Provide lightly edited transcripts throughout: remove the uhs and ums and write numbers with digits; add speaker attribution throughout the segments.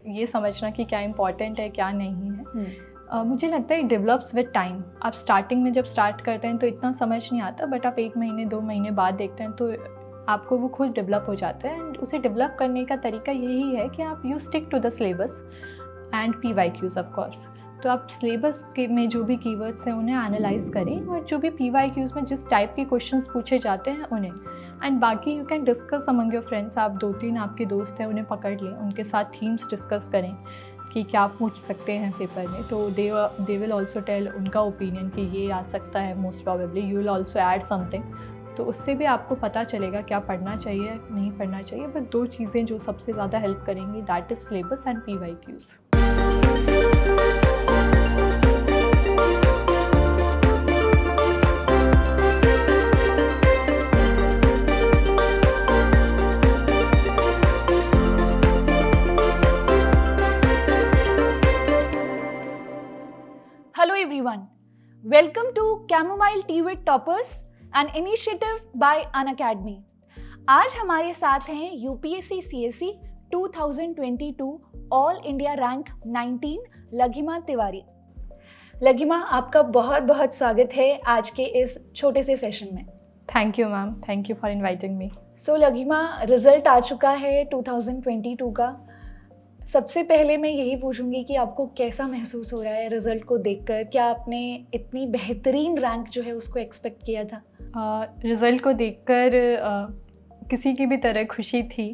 Speaker 1: ये समझना कि क्या इम्पॉर्टेंट है क्या नहीं है। मुझे लगता है डेवलप्स विद टाइम। आप स्टार्टिंग में जब स्टार्ट करते हैं तो इतना समझ नहीं आता, बट आप 1 महीने 2 महीने बाद देखते हैं तो आपको वो खुद डेवलप हो जाता है। एंड उसे डेवलप करने का तरीका यही है कि आप you stick to the syllabus and PYQs of course. तो आप सिलेबस के में जो भी कीवर्ड्स हैं उन्हें एनालाइज करें, और जो भी PYQs में जिस टाइप के क्वेश्चंस पूछे जाते हैं उन्हें, एंड बाकी you can discuss among your friends. आप 2-3 आपके दोस्त हैं उन्हें पकड़ लें, उनके साथ थीम्स डिस्कस करें कि क्या पूछ सकते हैं पेपर में। तो दे विल ऑल्सो टेल उनका ओपिनियन कि ये आ सकता है most probably, you will also add something. तो उससे भी आपको पता चलेगा क्या पढ़ना चाहिए नहीं पढ़ना चाहिए। बट 2 चीज़ें जो सबसे ज़्यादा हेल्प करेंगी, that is syllabus and PYQs।
Speaker 2: Hello everyone, welcome to Chamomile Tea with Toppers, an initiative by Unacademy। आज हमारे साथ हैं UPSC CSE 2022 all India rank 19 Laghima Tiwari. Laghima, आपका बहुत बहुत स्वागत है आज के इस छोटे से सेशन में।
Speaker 1: Thank you ma'am, thank you for inviting me.
Speaker 2: So Laghima, result आ चुका है 2022 का। सबसे पहले मैं यही पूछूंगी कि आपको कैसा महसूस हो रहा है रिज़ल्ट को देखकर? क्या आपने इतनी बेहतरीन रैंक जो है उसको एक्सपेक्ट किया था?
Speaker 1: रिज़ल्ट को देखकर किसी की भी तरह खुशी थी,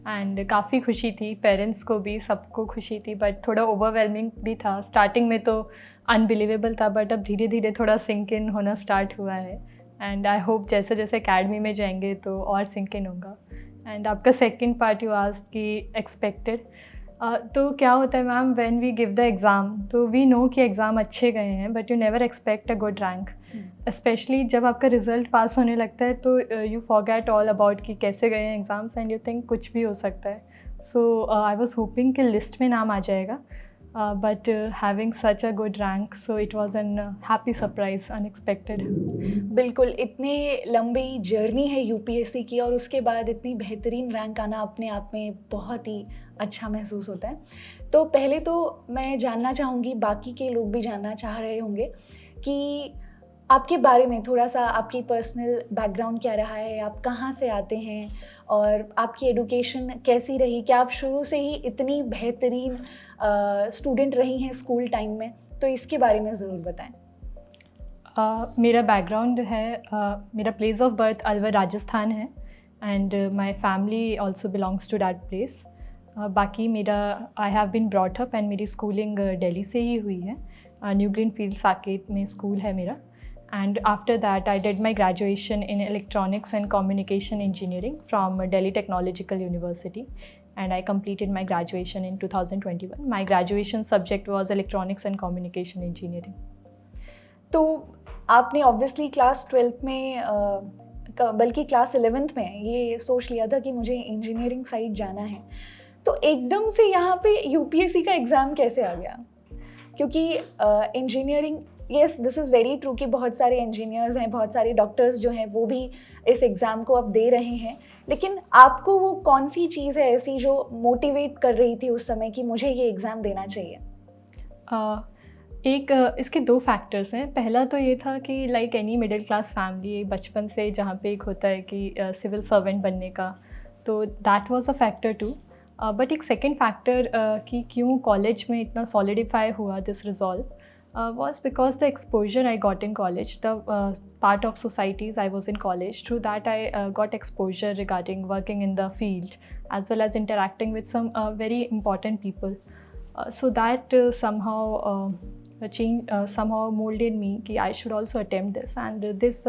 Speaker 1: एंड काफ़ी खुशी थी, पेरेंट्स को भी, सबको खुशी थी, बट थोड़ा ओवरवेलमिंग भी था। स्टार्टिंग में तो अनबिलीवेबल था, बट अब धीरे धीरे थोड़ा सिंक इन होना स्टार्ट हुआ है। एंड आई होप जैसे जैसे अकेडमी में जाएंगे तो और सिंक इन होगा। एंड आपका सेकेंड पार्ट यू आस्क्ड कि एक्सपेक्टेड, तो क्या होता है ma'am, when we give the exam तो वी नो कि एग्ज़ाम अच्छे गए हैं, but you never expect a good rank. Specially जब आपका रिज़ल्ट पास होने लगता है तो यू फॉरगेट ऑल अबाउट कि कैसे गए हैं एग्ज़ाम्स, एंड यू थिंक कुछ भी हो सकता है। सो आई वाज होपिंग कि लिस्ट में नाम आ जाएगा, but having such a good rank, so it was an happy surprise, unexpected.
Speaker 2: बिल्कुल, इतनी लंबी जर्नी है UPSC की और उसके बाद इतनी बेहतरीन रैंक आना अपने आप में बहुत ही अच्छा महसूस होता है। तो पहले तो मैं जानना चाहूँगी, बाकी के लोग भी जानना चाह रहे होंगे कि आपके बारे में थोड़ा सा, आपकी पर्सनल बैकग्राउंड क्या रहा है, आप कहाँ से आते हैं और आपकी एजुकेशन कैसी रही? क्या आप शुरू से ही इतनी बेहतरीन स्टूडेंट रही हैं स्कूल टाइम में? तो इसके बारे में ज़रूर बताएं।
Speaker 1: मेरा बैकग्राउंड है, मेरा place of birth Alwar Rajasthan है, and my family also belongs to that place. बाकी मेरा I have been brought up, and मेरी स्कूलिंग दिल्ली से ही हुई है। न्यू ग्रीन फील्ड साकेत में स्कूल है मेरा। And after that I did my graduation in electronics and communication engineering from Delhi technological university, and I completed my graduation in 2021. My graduation subject was electronics and communication engineering.
Speaker 2: तो आपने obviously class 12th में बल्कि class 11th में ये सोच लिया था कि मुझे इंजीनियरिंग साइड जाना है, तो एकदम से यहाँ पे UPSC का एग्ज़ाम कैसे आ गया? क्योंकि engineering, yes this is very true कि बहुत सारे इंजीनियर्स हैं, बहुत सारे डॉक्टर्स जो हैं वो भी इस एग्ज़ाम को अब दे रहे हैं, लेकिन आपको वो कौन सी चीज़ है ऐसी जो मोटिवेट कर रही थी उस समय कि मुझे ये एग्ज़ाम देना चाहिए?
Speaker 1: इसके 2 फैक्टर्स हैं। पहला तो ये था कि like any middle class family, बचपन से जहाँ पे एक होता है कि सिविल सर्वेंट बनने का, तो that was a factor too. But एक सेकंड फैक्टर कि क्यों कॉलेज में इतना सॉलिडिफाई हुआ this resolve was because the exposure I got in college, the part of societies I was in college, through that I got exposure regarding working in the field as well as interacting with some very important people. So that somehow molded me कि I should also attempt this, and this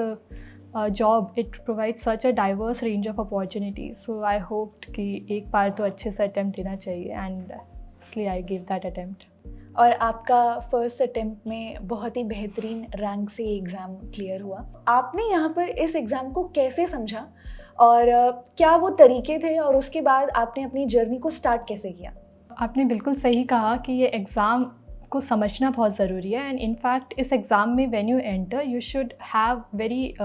Speaker 1: job, it provides such a diverse range of opportunities. So I hoped कि एक बार तो अच्छे से attempt देना चाहिए, and इसलिए I gave that attempt.
Speaker 2: और आपका फर्स्ट अटेम्प्ट में बहुत ही बेहतरीन रैंक से एग्ज़ाम क्लियर हुआ। आपने यहाँ पर इस एग्ज़ाम को कैसे समझा और क्या वो तरीके थे, और उसके बाद आपने अपनी जर्नी को स्टार्ट कैसे किया?
Speaker 1: आपने बिल्कुल सही कहा कि ये एग्ज़ाम को समझना बहुत ज़रूरी है, एंड इनफैक्ट इस एग्ज़ाम में when you enter you should have very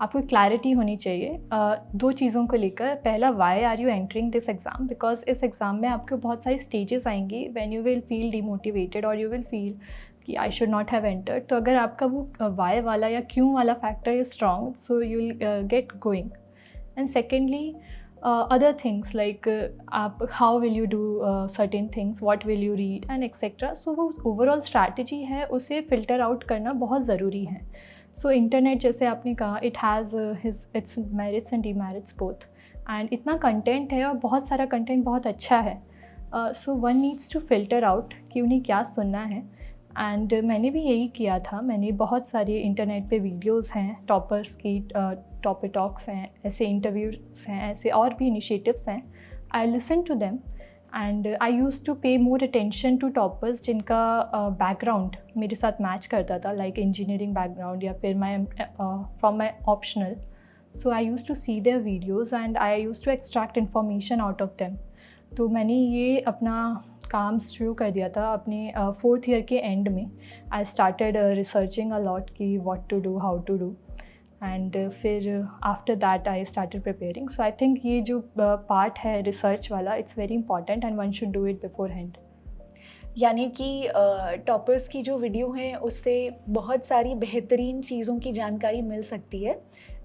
Speaker 1: आपको क्लैरिटी होनी चाहिए दो चीज़ों को लेकर। पहला, why are you entering this exam, because इस एग्ज़ाम में आपको बहुत सारी स्टेजेस आएंगी when you will feel demotivated और यू विल फील कि I should not have entered. तो अगर आपका वो वाई वाला या क्यों वाला factor is strong, so you will get going. And secondly, other things like आप how will you do certain things, what will you read and etc. So वो overall strategy है, उसे filter out करना बहुत ज़रूरी है। So internet, जैसे आपने कहा, it has its merits and demerits both, and इतना content है और बहुत सारा content बहुत अच्छा है। So one needs to filter out कि उन्हें क्या सुनना है। एंड मैंने भी यही किया था। मैंने बहुत सारे इंटरनेट पे वीडियोस हैं टॉपर्स की, टॉपर टॉक्स हैं, ऐसे इंटरव्यूज हैं, ऐसे और भी इनिशिएटिव्स हैं। I listen to them and I use to pay more attention to toppers जिनका बैकग्राउंड मेरे साथ मैच करता था, लाइक इंजीनियरिंग बैकग्राउंड या फिर from my optional. So I use to see their videos and I use to extract information out of them. तो मैंने ये अपना काम शुरू कर दिया था अपने 4th ईयर के एंड में। I started researching a lot कि what to do, how to do, and फिर after that I started preparing. So I think ये जो पार्ट है रिसर्च वाला, it's very important and one should do it beforehand.
Speaker 2: यानी कि toppers की जो वीडियो है उससे बहुत सारी बेहतरीन चीज़ों की जानकारी मिल सकती है,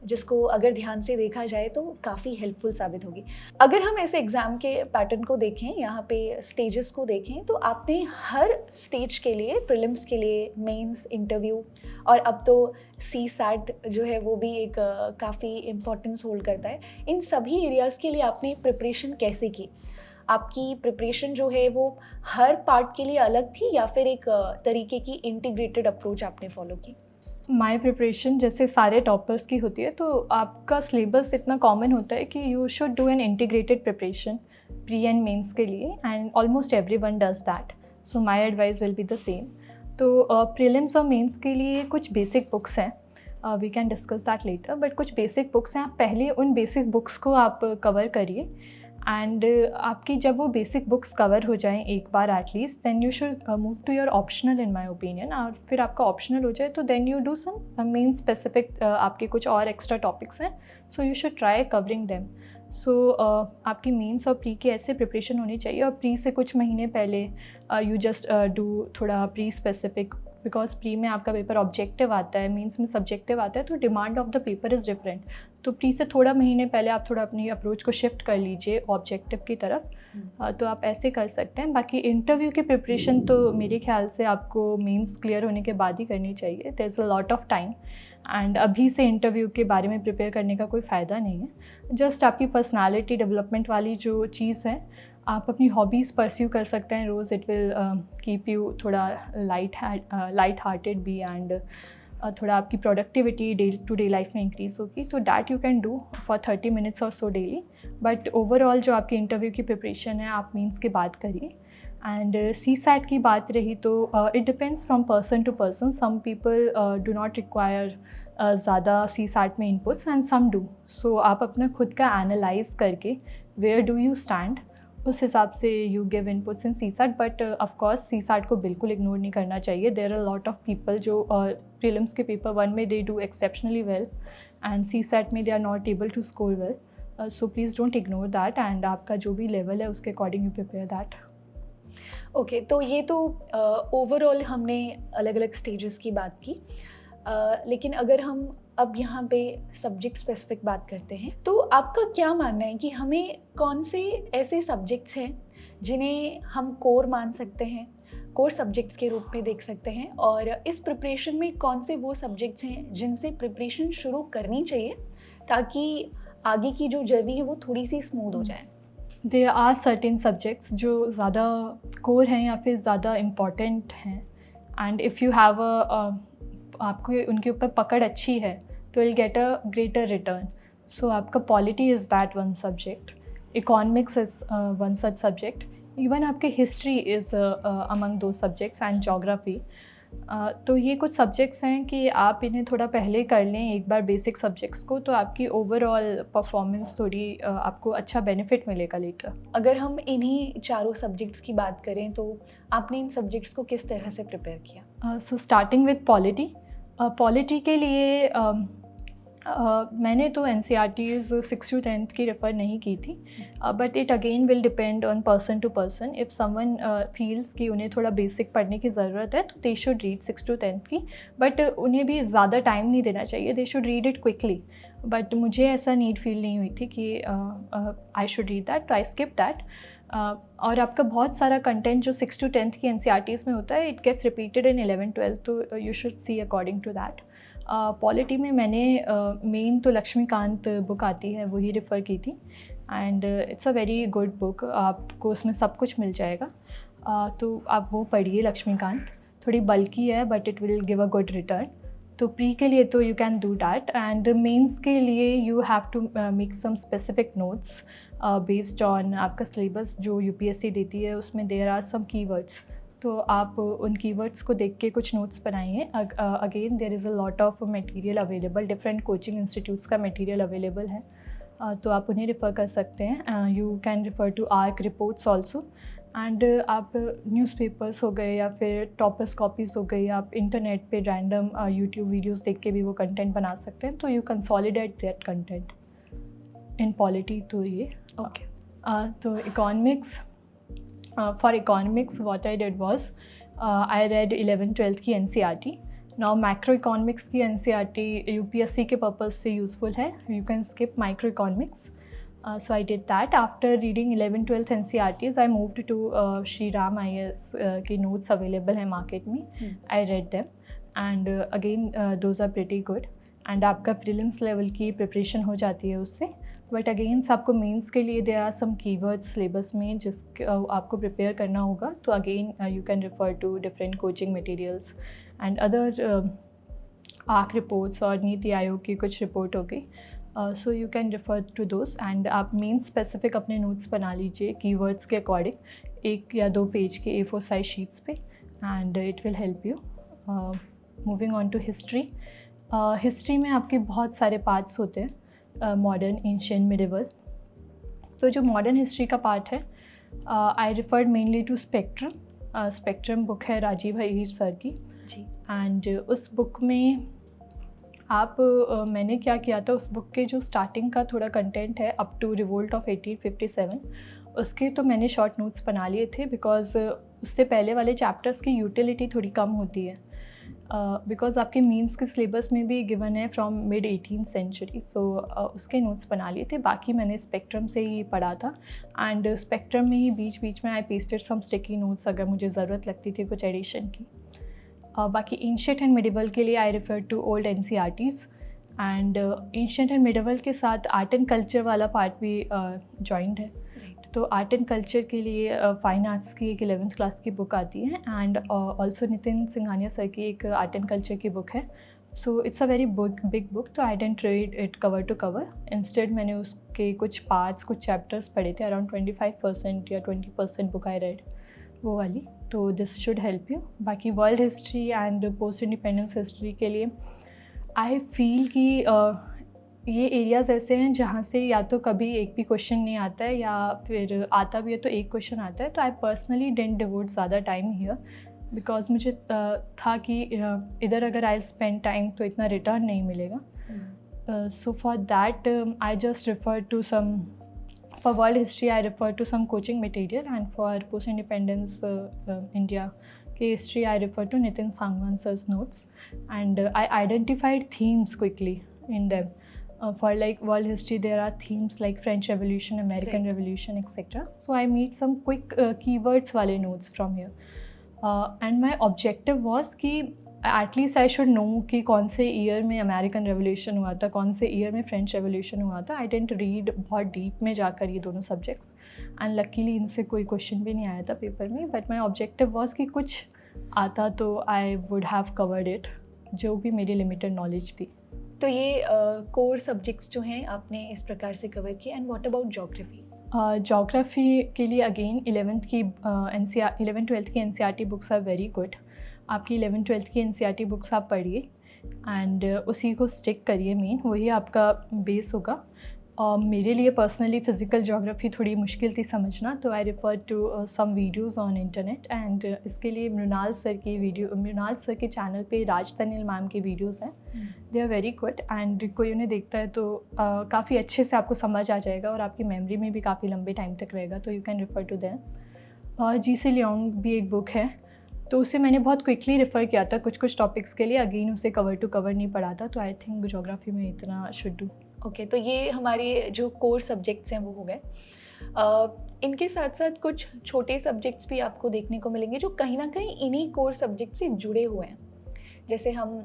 Speaker 2: जिसको अगर ध्यान से देखा जाए तो काफ़ी हेल्पफुल साबित होगी। अगर हम ऐसे एग्ज़ाम के पैटर्न को देखें, यहाँ पे स्टेजेस को देखें, तो आपने हर स्टेज के लिए, प्रीलिम्स के लिए, मेंस, इंटरव्यू और अब तो CSAT जो है वो भी एक काफ़ी इम्पोर्टेंस होल्ड करता है, इन सभी एरियाज़ के लिए आपने प्रिपरेशन कैसे की? आपकी प्रिपरेशन जो है वो हर पार्ट के लिए अलग थी या फिर एक तरीके की इंटीग्रेटेड अप्रोच आपने फॉलो की?
Speaker 1: माय प्रिपरेशन जैसे सारे टॉपर्स की होती है, तो आपका सिलेबस इतना कॉमन होता है कि you should do an integrated preparation pre and mains के लिए, and almost everyone does that. So my advice will be the same. तो प्रीलिम्स और मेंस के लिए कुछ बेसिक बुक्स हैं, we can discuss that later, but कुछ basic books हैं। आप पहले उन बेसिक बुक्स को आप कवर करिए, एंड आपकी जब वो बेसिक बुक्स कवर हो जाएं एक बार at least, then you should move to your optional in my opinion. और फिर आपका ऑप्शनल हो जाए तो then you do some main specific, आपके कुछ और एक्स्ट्रा टॉपिक्स हैं, so you should try covering them. So आपकी मेंस और प्री की ऐसे प्रिपरेशन होनी चाहिए, और प्री से कुछ महीने पहले यू जस्ट डू थोड़ा प्री स्पेसिफिक, बिकॉज प्री में आपका पेपर ऑब्जेक्टिव आता है, मेंस में सब्जेक्टिव आता है, तो demand of the paper is different. तो प्री से थोड़ा महीने पहले आप थोड़ा अपनी अप्रोच को शिफ्ट कर लीजिए ऑब्जेक्टिव की तरफ। तो आप ऐसे कर सकते हैं। बाकी इंटरव्यू की प्रिपरेशन तो मेरे ख्याल से आपको मेंस क्लियर होने के बाद ही करनी चाहिए। There is a lot of time, and अभी से इंटरव्यू के बारे में प्रिपेयर करने का कोई फ़ायदा नहीं है। जस्ट आपकी पर्सनालिटी डेवलपमेंट वाली जो चीज़ है, आप अपनी हॉबीज़ परस्यू कर सकते हैं रोज़। इट विल कीप यू थोड़ा लाइट हार्टेड भी, एंड थोड़ा आपकी productivity day to day life में इंक्रीज़ होगी। तो that you can do for 30 minutes और सो डेली। बट ओवरऑल जो आपकी इंटरव्यू की प्रिपरेशन है, आप मीन्स की बात करिए। एंड CSAT की बात रही तो it depends from person to person. Some people do not require ज़्यादा CSAT में inputs, and some do. So आप अपना खुद का एनालाइज करके वेयर डू यू स्टैंड, उस हिसाब से you give inputs in CSAT। But of course CSAT को बिल्कुल इग्नोर नहीं करना चाहिए। There are lot of people जो प्रीलिम्स के पेपर 1 में they do exceptionally well, and CSAT में they are not able to score well. So please don't ignore that, and आपका जो भी लेवल है उसके according you prepare that.
Speaker 2: Okay, तो ये तो ओवरऑल हमने अलग अलग स्टेजेस की बात की, लेकिन अगर हम अब यहाँ पे सब्जेक्ट स्पेसिफिक बात करते हैं, तो आपका क्या मानना है कि हमें कौन से ऐसे सब्जेक्ट्स हैं जिन्हें हम कोर मान सकते हैं, कोर सब्जेक्ट्स के रूप में देख सकते हैं, और इस प्रिपरेशन में कौन से वो सब्जेक्ट्स हैं जिनसे प्रिपरेशन शुरू करनी चाहिए ताकि आगे की जो जर्नी है वो थोड़ी सी स्मूथ हो जाए?
Speaker 1: देयर आर सर्टेन सब्जेक्ट्स जो ज़्यादा कोर हैं या फिर ज़्यादा इम्पॉर्टेंट हैं, एंड इफ़ यू हैव आपको उनके ऊपर पकड़ अच्छी है तो will get a greater return. So आपका polity is that one subject, economics is one such subject, even आपके history is among those subjects, and geography. तो ये कुछ सब्जेक्ट्स हैं कि आप इन्हें थोड़ा पहले कर लें एक बार बेसिक सब्जेक्ट्स को, तो आपकी ओवरऑल परफॉर्मेंस थोड़ी आपको अच्छा बेनिफिट मिलेगा लेटर।
Speaker 2: अगर हम इन्हीं चारों सब्जेक्ट्स की बात करें तो आपने इन सब्जेक्ट्स को किस तरह से प्रिपेयर किया?
Speaker 1: So starting with polity. Polity के लिए मैंने तो NCERTs 6 to 10th की रेफ़र नहीं की थी, but it again will depend on person to person. If someone feels कि उन्हें थोड़ा बेसिक पढ़ने की ज़रूरत है तो they should read 6 to 10th की, बट उन्हें भी ज़्यादा टाइम नहीं देना चाहिए. They should read it quickly. But मुझे ऐसा नीड फील नहीं हुई थी कि आई शुड रीड दैट, तो आई स्किप दैट. और आपका बहुत सारा कंटेंट जो 6 to 10th की NCERTs में होता है, इट गेट्स रिपीटेड इन 11 12, तो you should see according to that. Polity में मैंने मेन तो लक्ष्मीकांत बुक आती है वही रेफ़र की थी, and it's a very good book. आपको उसमें सब कुछ मिल जाएगा, तो आप वो पढ़िए लक्ष्मीकांत. थोड़ी बल्कि है but it will give a good return. तो प्री के लिए तो you can do that, and mains के लिए you have to make some specific notes based on आपका सिलेबस जो UPSC देती है. उसमें देयर आर सम कीवर्ड्स, तो आप उन कीवर्ड्स को देख के कुछ नोट्स बनाइए. Again there is a lot of material available, different coaching institutes का मटेरियल अवेलेबल है, तो आप उन्हें रेफ़र कर सकते हैं. You can refer to ARC reports also, and आप न्यूज़पेपर्स हो गए या फिर टॉपर्स कॉपीज़ हो गई, आप इंटरनेट पे रैंडम यूट्यूब वीडियोस देख के भी वो कंटेंट बना सकते हैं. तो you consolidate that content in polity. तो ये ओके. तो economics, for economics what I did was I read 11 12th की NCERT. Now macroeconomics की NCERT UPSC के पर्पज़ से यूज़फुल है. You can skip microeconomics. So I did that. After reading 11 12th NCERTs, I moved to Shri Ram IAS की notes available हैं market में. I read them, and again those are pretty good. And आपका prelims level की preparation हो जाती है उससे. But again आपको मेंस के लिए there are some keywords syllabus में जिस आपको प्रिपेयर करना होगा. तो again you can refer to different coaching materials and other ARC reports और नीति आयोग की कुछ रिपोर्ट हो गई. So you can refer to those, and आप मेन स्पेसिफिक अपने नोट्स बना लीजिए कीवर्ड्स के अकॉर्डिंग, 1 या 2 पेज के A4 साइज शीट्स पे, and it will help you. Moving on to history. History में आपके बहुत सारे पार्ट्स होते हैं, मॉडर्न, एंशिएंट, मिडिवल. तो जो मॉडर्न हिस्ट्री का पार्ट है, I referred mainly to Spectrum. Spectrum book है राजीव अहीर सर की जी. एंड उस बुक में आप मैंने क्या किया था, उस बुक के जो स्टार्टिंग का थोड़ा कंटेंट है अप टू रिवोल्ट ऑफ 1857, उसके तो मैंने शॉर्ट नोट्स बना लिए थे, बिकॉज उससे पहले वाले चैप्टर्स की यूटिलिटी थोड़ी कम होती है. बिकॉज आपके मीन्स के सिलेबस में भी गिवन है फ्रॉम मिड 18th सेंचुरी. सो उसके नोट्स बना लिए थे. बाकी मैंने स्पेक्ट्रम से ही पढ़ा था, एंड स्पेक्ट्रम में ही बीच बीच में आई पेस्टेड सम स्टिकी नोट्स अगर मुझे ज़रूरत लगती थी कुछ एडिशन की. बाकी एंशिएंट एंड मिडिवल के लिए I refer to old NCERTs, and ancient and medieval के साथ आर्ट एंड कल्चर वाला पार्ट भी जॉइंट है. तो आर्ट एंड कल्चर के लिए फाइन आर्ट्स की एक 11th क्लास की बुक आती है, and also Nitin Singhania sir की एक आर्ट एंड कल्चर की बुक है. So it's a very big book, तो I didn't read it cover to cover. Instead मैंने उसके कुछ पार्ट्स, कुछ चैप्टर्स पढ़े थे. अराउंड 25% या 20% बुक आई रेड, वो वाली. तो दिस शुड हेल्प यू. बाकी world history and post independence history के लिए आई फील कि ये एरियाज़ ऐसे हैं जहाँ से या तो कभी एक भी क्वेश्चन नहीं आता है, या फिर आता भी है तो एक क्वेश्चन आता है. तो आई पर्सनली डेंट डिवोट ज़्यादा टाइम हियर, बिकॉज मुझे था कि इधर अगर आई स्पेंड टाइम तो इतना रिटर्न नहीं मिलेगा. So for that I just refer to some, for world history I refer to some coaching material, and for post independence India की हिस्ट्री I refer to Nitin Sangwan sir's notes, and I identified themes quickly in them. For like world history, there are themes like French Revolution, American Revolution, etc. So I made some quick keywords wale notes from here, and my objective was कि at least I should know कि कौन से year में American revolution हुआ था, कौन से year में फ्रेंच रेवोल्यूशन हुआ था. आई डेंट रीड बहुत डीप में जाकर ये दोनों सब्जेक्ट्स, एंड लकीली इनसे कोई क्वेश्चन भी नहीं आया था पेपर में. बट माई ऑब्जेक्टिव वॉज कि कुछ आता तो I would have covered it, जो भी मेरी लिमिटेड नॉलेज थी.
Speaker 2: तो ये कोर सब्जेक्ट्स जो हैं आपने इस प्रकार से कवर किए. And what about geography?
Speaker 1: Geography के लिए अगेन 11 12th की NCERT books are very good. आपकी 11 12th की NCERT बुक्स आप पढ़िए, एंड उसी को स्टिक करिए. मेन वही आपका बेस होगा. मेरे लिए पर्सनली फ़िज़िकल ज्योग्राफी थोड़ी मुश्किल थी समझना, तो I refer to some videos on internet and इसके लिए मृणाल सर के चैनल पे राज तनिल मैम की वीडियोस हैं, they are very good and कोई उन्हें देखता है तो काफ़ी अच्छे से आपको समझ आ जाएगा और आपकी मेमोरी में भी काफ़ी लंबे टाइम तक रहेगा, तो you can refer to them. G C. Leong भी एक बुक है, तो उसे मैंने बहुत क्विकली रेफ़र किया था कुछ टॉपिक्स के लिए, अगेन उसे कवर टू कवर नहीं पढ़ा था, तो आई थिंक ज्योग्राफी में इतना शुड डू।
Speaker 2: ओके, तो ये हमारे जो कोर सब्जेक्ट्स हैं वो हो गए। इनके साथ साथ कुछ छोटे सब्जेक्ट्स भी आपको देखने को मिलेंगे जो कहीं ना कहीं इन्हीं कोर सब्जेक्ट से जुड़े हुए हैं। जैसे हम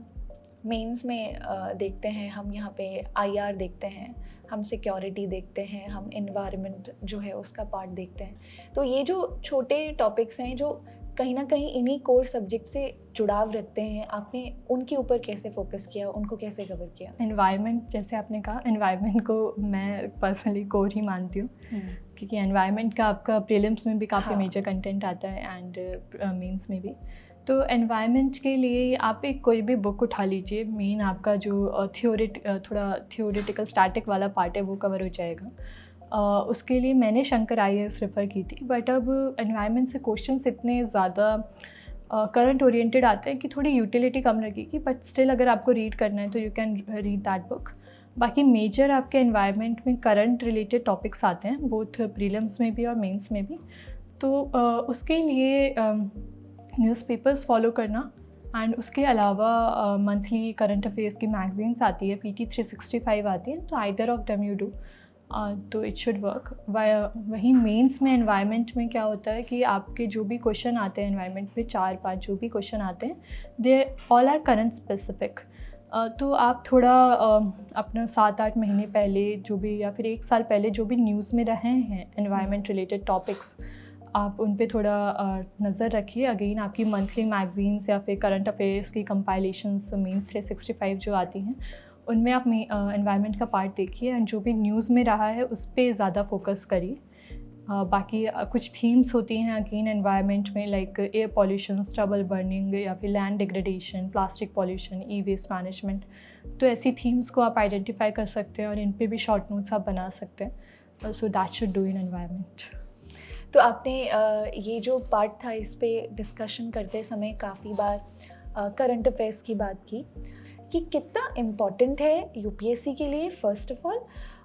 Speaker 2: मेंस में देखते हैं, हम यहाँ पे आईआर देखते हैं, हम सिक्योरिटी देखते हैं, हम एनवायरनमेंट जो है उसका पार्ट देखते हैं। तो ये जो छोटे टॉपिक्स हैं जो कहीं ना कहीं इन्हीं कोर सब्जेक्ट से जुड़ाव रखते हैं, आपने उनके ऊपर कैसे फोकस किया, उनको कैसे कवर किया?
Speaker 1: एनवायरनमेंट, जैसे आपने कहा, एनवायरनमेंट को मैं पर्सनली कोर ही मानती हूँ, क्योंकि एनवायरनमेंट का आपका प्रीलिम्स में भी काफ़ी मेजर कंटेंट आता है एंड मेंस में भी। तो एनवायरनमेंट के लिए आप एक कोई भी बुक उठा लीजिए, मेन आपका जो थोड़ा थियोरेटिकल स्टैटिक वाला पार्ट है वो कवर हो जाएगा। उसके लिए मैंने शंकर IAS रेफ़र की थी, बट अब एनवायरनमेंट से क्वेश्चंस इतने ज़्यादा करंट ओरिएंटेड आते हैं कि थोड़ी यूटिलिटी कम लगेगी, बट स्टिल अगर आपको रीड करना है तो you can read that book. बाकी मेजर आपके एनवायरनमेंट में करंट रिलेटेड टॉपिक्स आते हैं, बोथ प्रीलिम्स में भी और मेंस में भी, तो उसके लिए न्यूज़पेपर्स फॉलो करना एंड उसके अलावा मंथली करंट अफेयर्स की मैगजीन्स आती है, PT 365 आती है, तो either of them you do, तो इट शुड वर्क। वहीं मेंस में एनवायरनमेंट में क्या होता है कि आपके जो भी क्वेश्चन आते हैं एनवायरनमेंट में, 4-5 जो भी क्वेश्चन आते हैं, they all are current specific. तो आप थोड़ा अपना 7-8 महीने पहले जो भी, या फिर 1 साल पहले जो भी न्यूज़ में रहे हैं एनवायरनमेंट रिलेटेड टॉपिक्स, आप उन पे थोड़ा नज़र रखिए। अगेन आपकी मंथली मैगजीन्स या फिर करंट अफेयर्स की कंपाइलेशंस मेंस 365 जो आती हैं, उनमें आप एनवायरनमेंट का पार्ट देखिए एंड जो भी न्यूज़ में रहा है उस पर ज़्यादा फोकस करिए। बाकी कुछ थीम्स होती हैं अगेन एनवायरनमेंट में, like air pollution, stubble burning, या फिर land degradation, plastic pollution, e-waste management. तो ऐसी थीम्स को आप आइडेंटिफाई कर सकते हैं और इन पे भी शॉर्ट नोट्स आप बना सकते हैं। So that should do in environment.
Speaker 2: तो आपने ये जो पार्ट था इस पे डिस्कशन करते समय काफ़ी बार करंट अफेयर्स की बात की कि कितना इम्पॉर्टेंट है UPSC के लिए फ़र्स्ट ऑफ ऑल,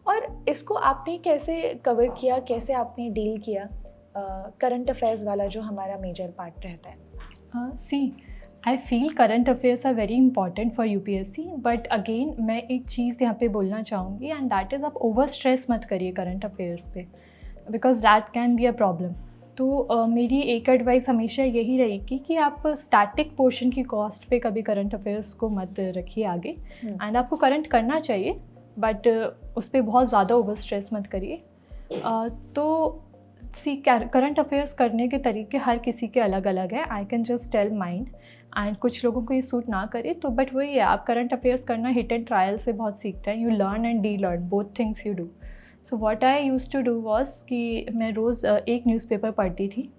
Speaker 2: और इसको आपने कैसे कवर किया, कैसे आपने डील किया करंट अफेयर्स वाला जो हमारा मेजर पार्ट रहता है?
Speaker 1: See I feel current affairs are very important for UPSC, but again मैं एक चीज़ यहाँ पे बोलना चाहूँगी एंड दैट इज़ आप ओवर स्ट्रेस मत करिए करंट अफेयर्स पे, because that can be a problem. तो मेरी एक एडवाइस हमेशा यही रहेगी कि आप स्टैटिक पोर्शन की कॉस्ट पे कभी करंट अफेयर्स को मत रखिए आगे, एंड आपको करंट करना चाहिए बट उस पर बहुत ज़्यादा ओवर स्ट्रेस मत करिए। तो सी करंट अफेयर्स करने के तरीके हर किसी के अलग अलग हैं। I can just tell mind, and कुछ लोगों को ये सूट ना करे, तो बट वही है, आप करंट अफेयर्स करना हिट एंड ट्रायल से बहुत सीखते हैं। You learn and de learn, both things you do. So what I use to do was कि मैं रोज़ एक न्यूज़पेपर पढ़ती थी।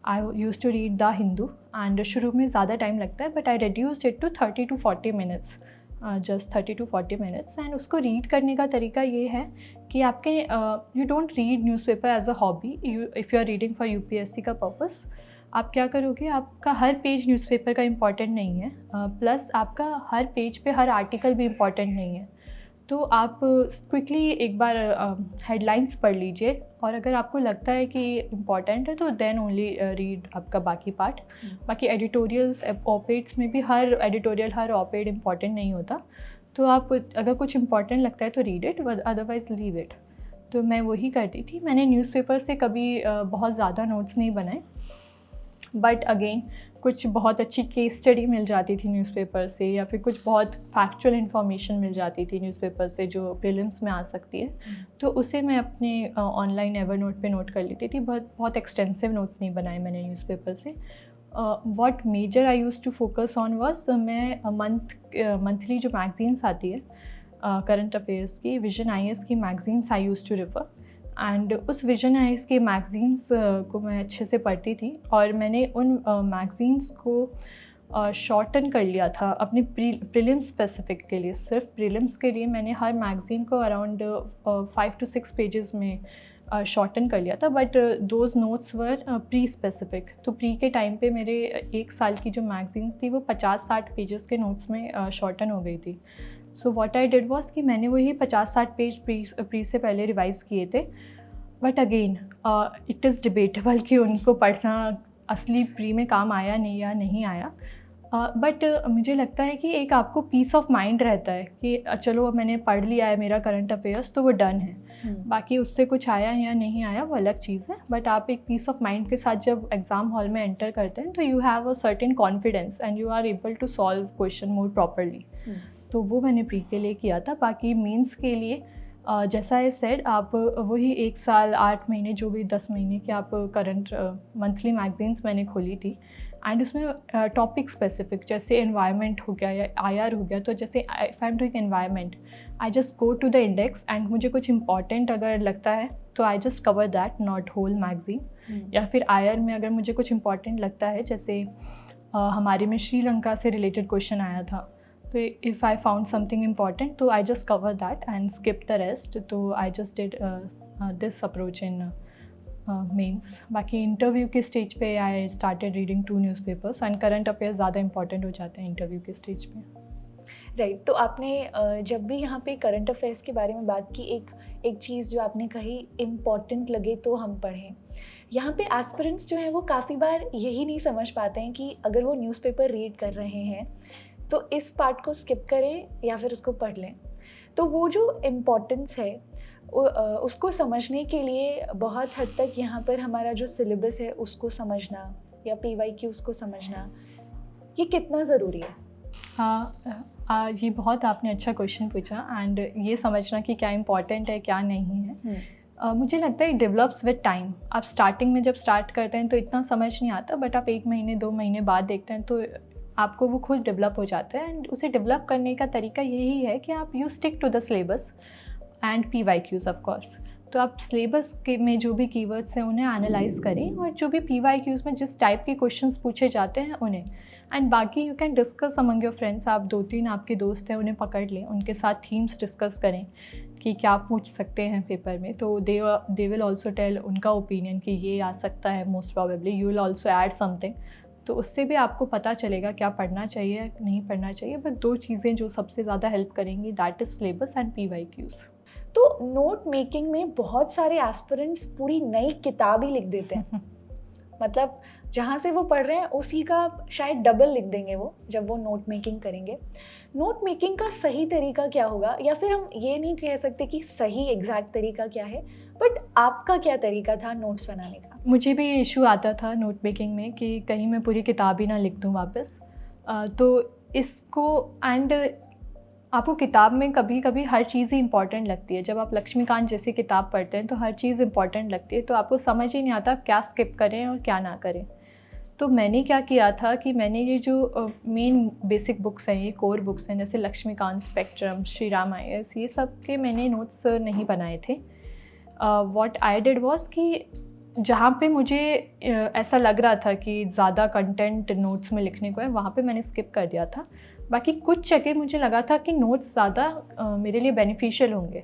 Speaker 1: I use to read the Hindu, and शुरू में ज़्यादा टाइम लगता है but I reduced it to 30 to 40 minutes, just 30 to 40 minutes. And उसको रीड करने का तरीका ये है कि आपके you don't read newspaper as a hobby, if you are reading for UPSC का पर्पस। आप क्या करोगे, आपका हर पेज न्यूज़पेपर का इम्पॉर्टेंट नहीं है, प्लस आपका हर पेज पे हर आर्टिकल भी इम्पॉर्टेंट नहीं है। तो आप क्विकली एक बार हेडलाइंस पढ़ लीजिए, और अगर आपको लगता है कि इम्पॉर्टेंट है तो देन ओनली रीड आपका बाकी पार्ट। बाकी एडिटोरियल्स, ऑपेड्स में भी हर एडिटोरियल, हर ऑपेड इम्पॉर्टेंट नहीं होता, तो आप अगर कुछ इम्पॉर्टेंट लगता है तो read it, otherwise leave it. तो मैं वही करती थी। मैंने न्यूज़पेपर से कभी बहुत ज़्यादा नोट्स नहीं बनाए, बट अगेन कुछ बहुत अच्छी केस स्टडी मिल जाती थी न्यूज़पेपर से, या फिर कुछ बहुत फैक्चुअल इन्फॉर्मेशन मिल जाती थी न्यूज़पेपर से जो प्रीलिम्स में आ सकती है, तो उसे मैं अपने ऑनलाइन एवरनोट पे नोट कर लेती थी। बहुत एक्सटेंसिव नोट्स नहीं बनाए मैंने न्यूज़पेपर से। What major I use to focus on was, मैं मंथली जो मैगजीन्स आती है करंट अफेयर्स की, विजन IAS की magazines I use to refer, and उस विजन IAS के मैगजीन्स को मैं अच्छे से पढ़ती थी, और मैंने उन मैगजीन्स को शॉर्टन कर लिया था अपने प्रीलिम्स स्पेसिफिक के लिए। सिर्फ प्रीलिम्स के लिए मैंने हर मैगज़ीन को अराउंड 5 to 6 पेजेस में शॉर्टन कर लिया था, but those notes were pre specific. तो प्री के टाइम पे मेरे 1 साल की जो मैगज़ीन्स थी वो 50-60 पेजेस के नोट्स में शॉर्टन हो गई थी। सो व्हाट आई डिड वाज कि मैंने वही 50-60 पेज प्री से पहले रिवाइज़ किए थे। But again it is debatable कि उनको पढ़ना असली प्री में काम आया नहीं आया। बट मुझे लगता है कि एक आपको पीस ऑफ माइंड रहता है कि चलो मैंने पढ़ लिया है मेरा करंट अफेयर्स तो वो डन है। बाकी उससे कुछ आया या नहीं आया वो अलग चीज़ है, बट आप एक पीस ऑफ माइंड के साथ जब एग्ज़ाम हॉल में एंटर करते हैं तो you have a certain confidence and you are able to solve question more properly. तो वो मैंने प्री के लिए किया था। बाकी मेंस के लिए जैसा आई सेड, आप वही 1 साल 8 महीने जो भी 10 महीने के आप करंट मंथली मैगजीन्स मैंने खोली थी एंड उसमें टॉपिक स्पेसिफिक जैसे एनवायरनमेंट हो गया या आईआर हो गया। तो जैसे if I am doing environment I just go to the index and मुझे कुछ इंपॉर्टेंट अगर लगता है तो I just cover that, not whole magazine. या फिर आईआर में अगर मुझे कुछ इंपॉर्टेंट लगता है, जैसे हमारे में श्रीलंका से रिलेटेड क्वेश्चन आया था, तो if I found something important तो I just cover that and skip the rest. तो I just did this approach in mains. बाकी इंटरव्यू के स्टेज पे I started reading 2 newspapers and current affairs ज़्यादा important हो जाते हैं इंटरव्यू के स्टेज पे।
Speaker 2: राइट। तो आपने जब भी यहाँ पे करंट अफेयर्स के बारे में बात की, एक चीज़ जो आपने कही इम्पॉर्टेंट लगे तो हम पढ़ें। यहाँ पे एस्पिरेंट्स जो हैं वो काफ़ी बार यही नहीं समझ पाते हैं कि अगर वो न्यूज़पेपर रीड कर रहे हैं तो इस पार्ट को स्किप करें या फिर उसको पढ़ लें। तो वो जो इम्पोर्टेंस है उसको समझने के लिए बहुत हद तक यहाँ पर हमारा जो सिलेबस है उसको समझना या PYQs को समझना, ये कितना ज़रूरी है?
Speaker 1: हाँ, ये बहुत आपने अच्छा क्वेश्चन पूछा एंड ये समझना कि क्या इम्पोर्टेंट है क्या नहीं है। मुझे लगता है डेवलप्स विद टाइम। आप स्टार्टिंग में जब स्टार्ट करते हैं तो इतना समझ नहीं आता, बट आप 1 महीने 2 महीने बाद देखते हैं तो आपको वो खुद डेवलप हो जाता है। एंड उसे डेवलप करने का तरीका यही है कि आप you stick to the syllabus and PYQs of course. तो आप सिलेबस के में जो भी कीवर्ड्स हैं उन्हें एनालाइज करें और जो भी PYQs में जिस टाइप के क्वेश्चंस पूछे जाते हैं उन्हें, एंड बाकी you can discuss among your friends. आप 2-3 आपके दोस्त हैं उन्हें पकड़ लें, उनके साथ थीम्स डिस्कस करें कि क्या पूछ सकते हैं पेपर में। तो दे विल ऑल्सो टेल उनका ओपिनियन कि ये आ सकता है most probably, you will also add something. तो उससे भी आपको पता चलेगा क्या पढ़ना चाहिए नहीं पढ़ना चाहिए। बट 2 चीज़ें जो सबसे ज़्यादा हेल्प करेंगी, that is syllabus and PYQs।
Speaker 2: तो नोट मेकिंग में बहुत सारे एस्पिरेंट्स पूरी नई किताब ही लिख देते हैं। मतलब जहाँ से वो पढ़ रहे हैं उसी का शायद डबल लिख देंगे वो जब वो नोट मेकिंग करेंगे। नोट मेकिंग का सही तरीका क्या होगा, या फिर हम ये नहीं कह सकते कि सही एग्जैक्ट तरीका क्या है, बट आपका क्या तरीका था नोट्स बनाने का?
Speaker 1: मुझे भी इशू आता था नोट मेकिंग में कि कहीं मैं पूरी किताब ही ना लिख दूँ वापस। तो इसको एंड आपको किताब में कभी कभी हर चीज़ ही इंपॉर्टेंट लगती है। जब आप लक्ष्मीकांत जैसी किताब पढ़ते हैं तो हर चीज़ इंपॉर्टेंट लगती है, तो आपको समझ ही नहीं आता क्या स्किप करें और क्या ना करें। तो मैंने क्या किया था कि मैंने ये जो मेन बेसिक बुक्स हैं, ये कोर बुक्स हैं, जैसे लक्ष्मीकांत, स्पेक्ट्रम, श्री राम IAS, ये सब के मैंने नोट्स नहीं बनाए थे। व्हाट आई डिड वाज कि जहाँ पे मुझे ऐसा लग रहा था कि ज़्यादा कंटेंट नोट्स में लिखने को है, वहाँ पे मैंने स्किप कर दिया था। बाकी कुछ जगह मुझे लगा था कि नोट्स ज़्यादा मेरे लिए बेनिफिशियल होंगे।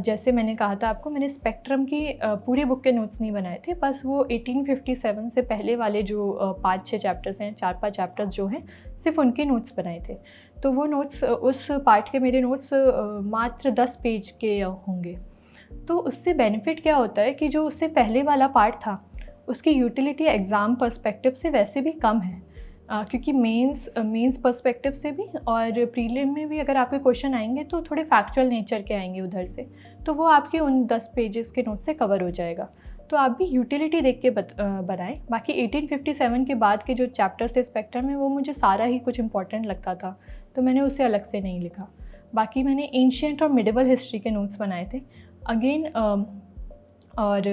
Speaker 1: जैसे मैंने कहा था आपको, मैंने स्पेक्ट्रम की पूरी बुक के नोट्स नहीं बनाए थे, बस वो 1857 से पहले वाले जो 5-6 चैप्टर्स हैं, 4-5 चैप्टर्स जो हैं, सिर्फ उनके नोट्स बनाए थे। तो वो नोट्स, उस पार्ट के मेरे नोट्स मात्र 10 पेज के होंगे। तो उससे बेनिफिट क्या होता है कि जो उससे पहले वाला पार्ट था उसकी यूटिलिटी एग्ज़ाम पर्सपेक्टिव से वैसे भी कम है, क्योंकि मेंस पर्सपेक्टिव से भी और प्रीलिम में भी अगर आपके क्वेश्चन आएंगे तो थोड़े फैक्चुअल नेचर के आएंगे उधर से, तो वो आपके उन 10 पेजेस के नोट से कवर हो जाएगा। तो आप भी यूटिलिटी देख के बनाएं। बाकी 1857 के बाद के जो चैप्टर्स थे स्पेक्ट्रम में, वो मुझे सारा ही कुछ इंपॉर्टेंट लगता था, तो मैंने उसे अलग से नहीं लिखा। बाकी मैंने एंशिएंट और मिडिवल हिस्ट्री के नोट्स बनाए थे अगेन, और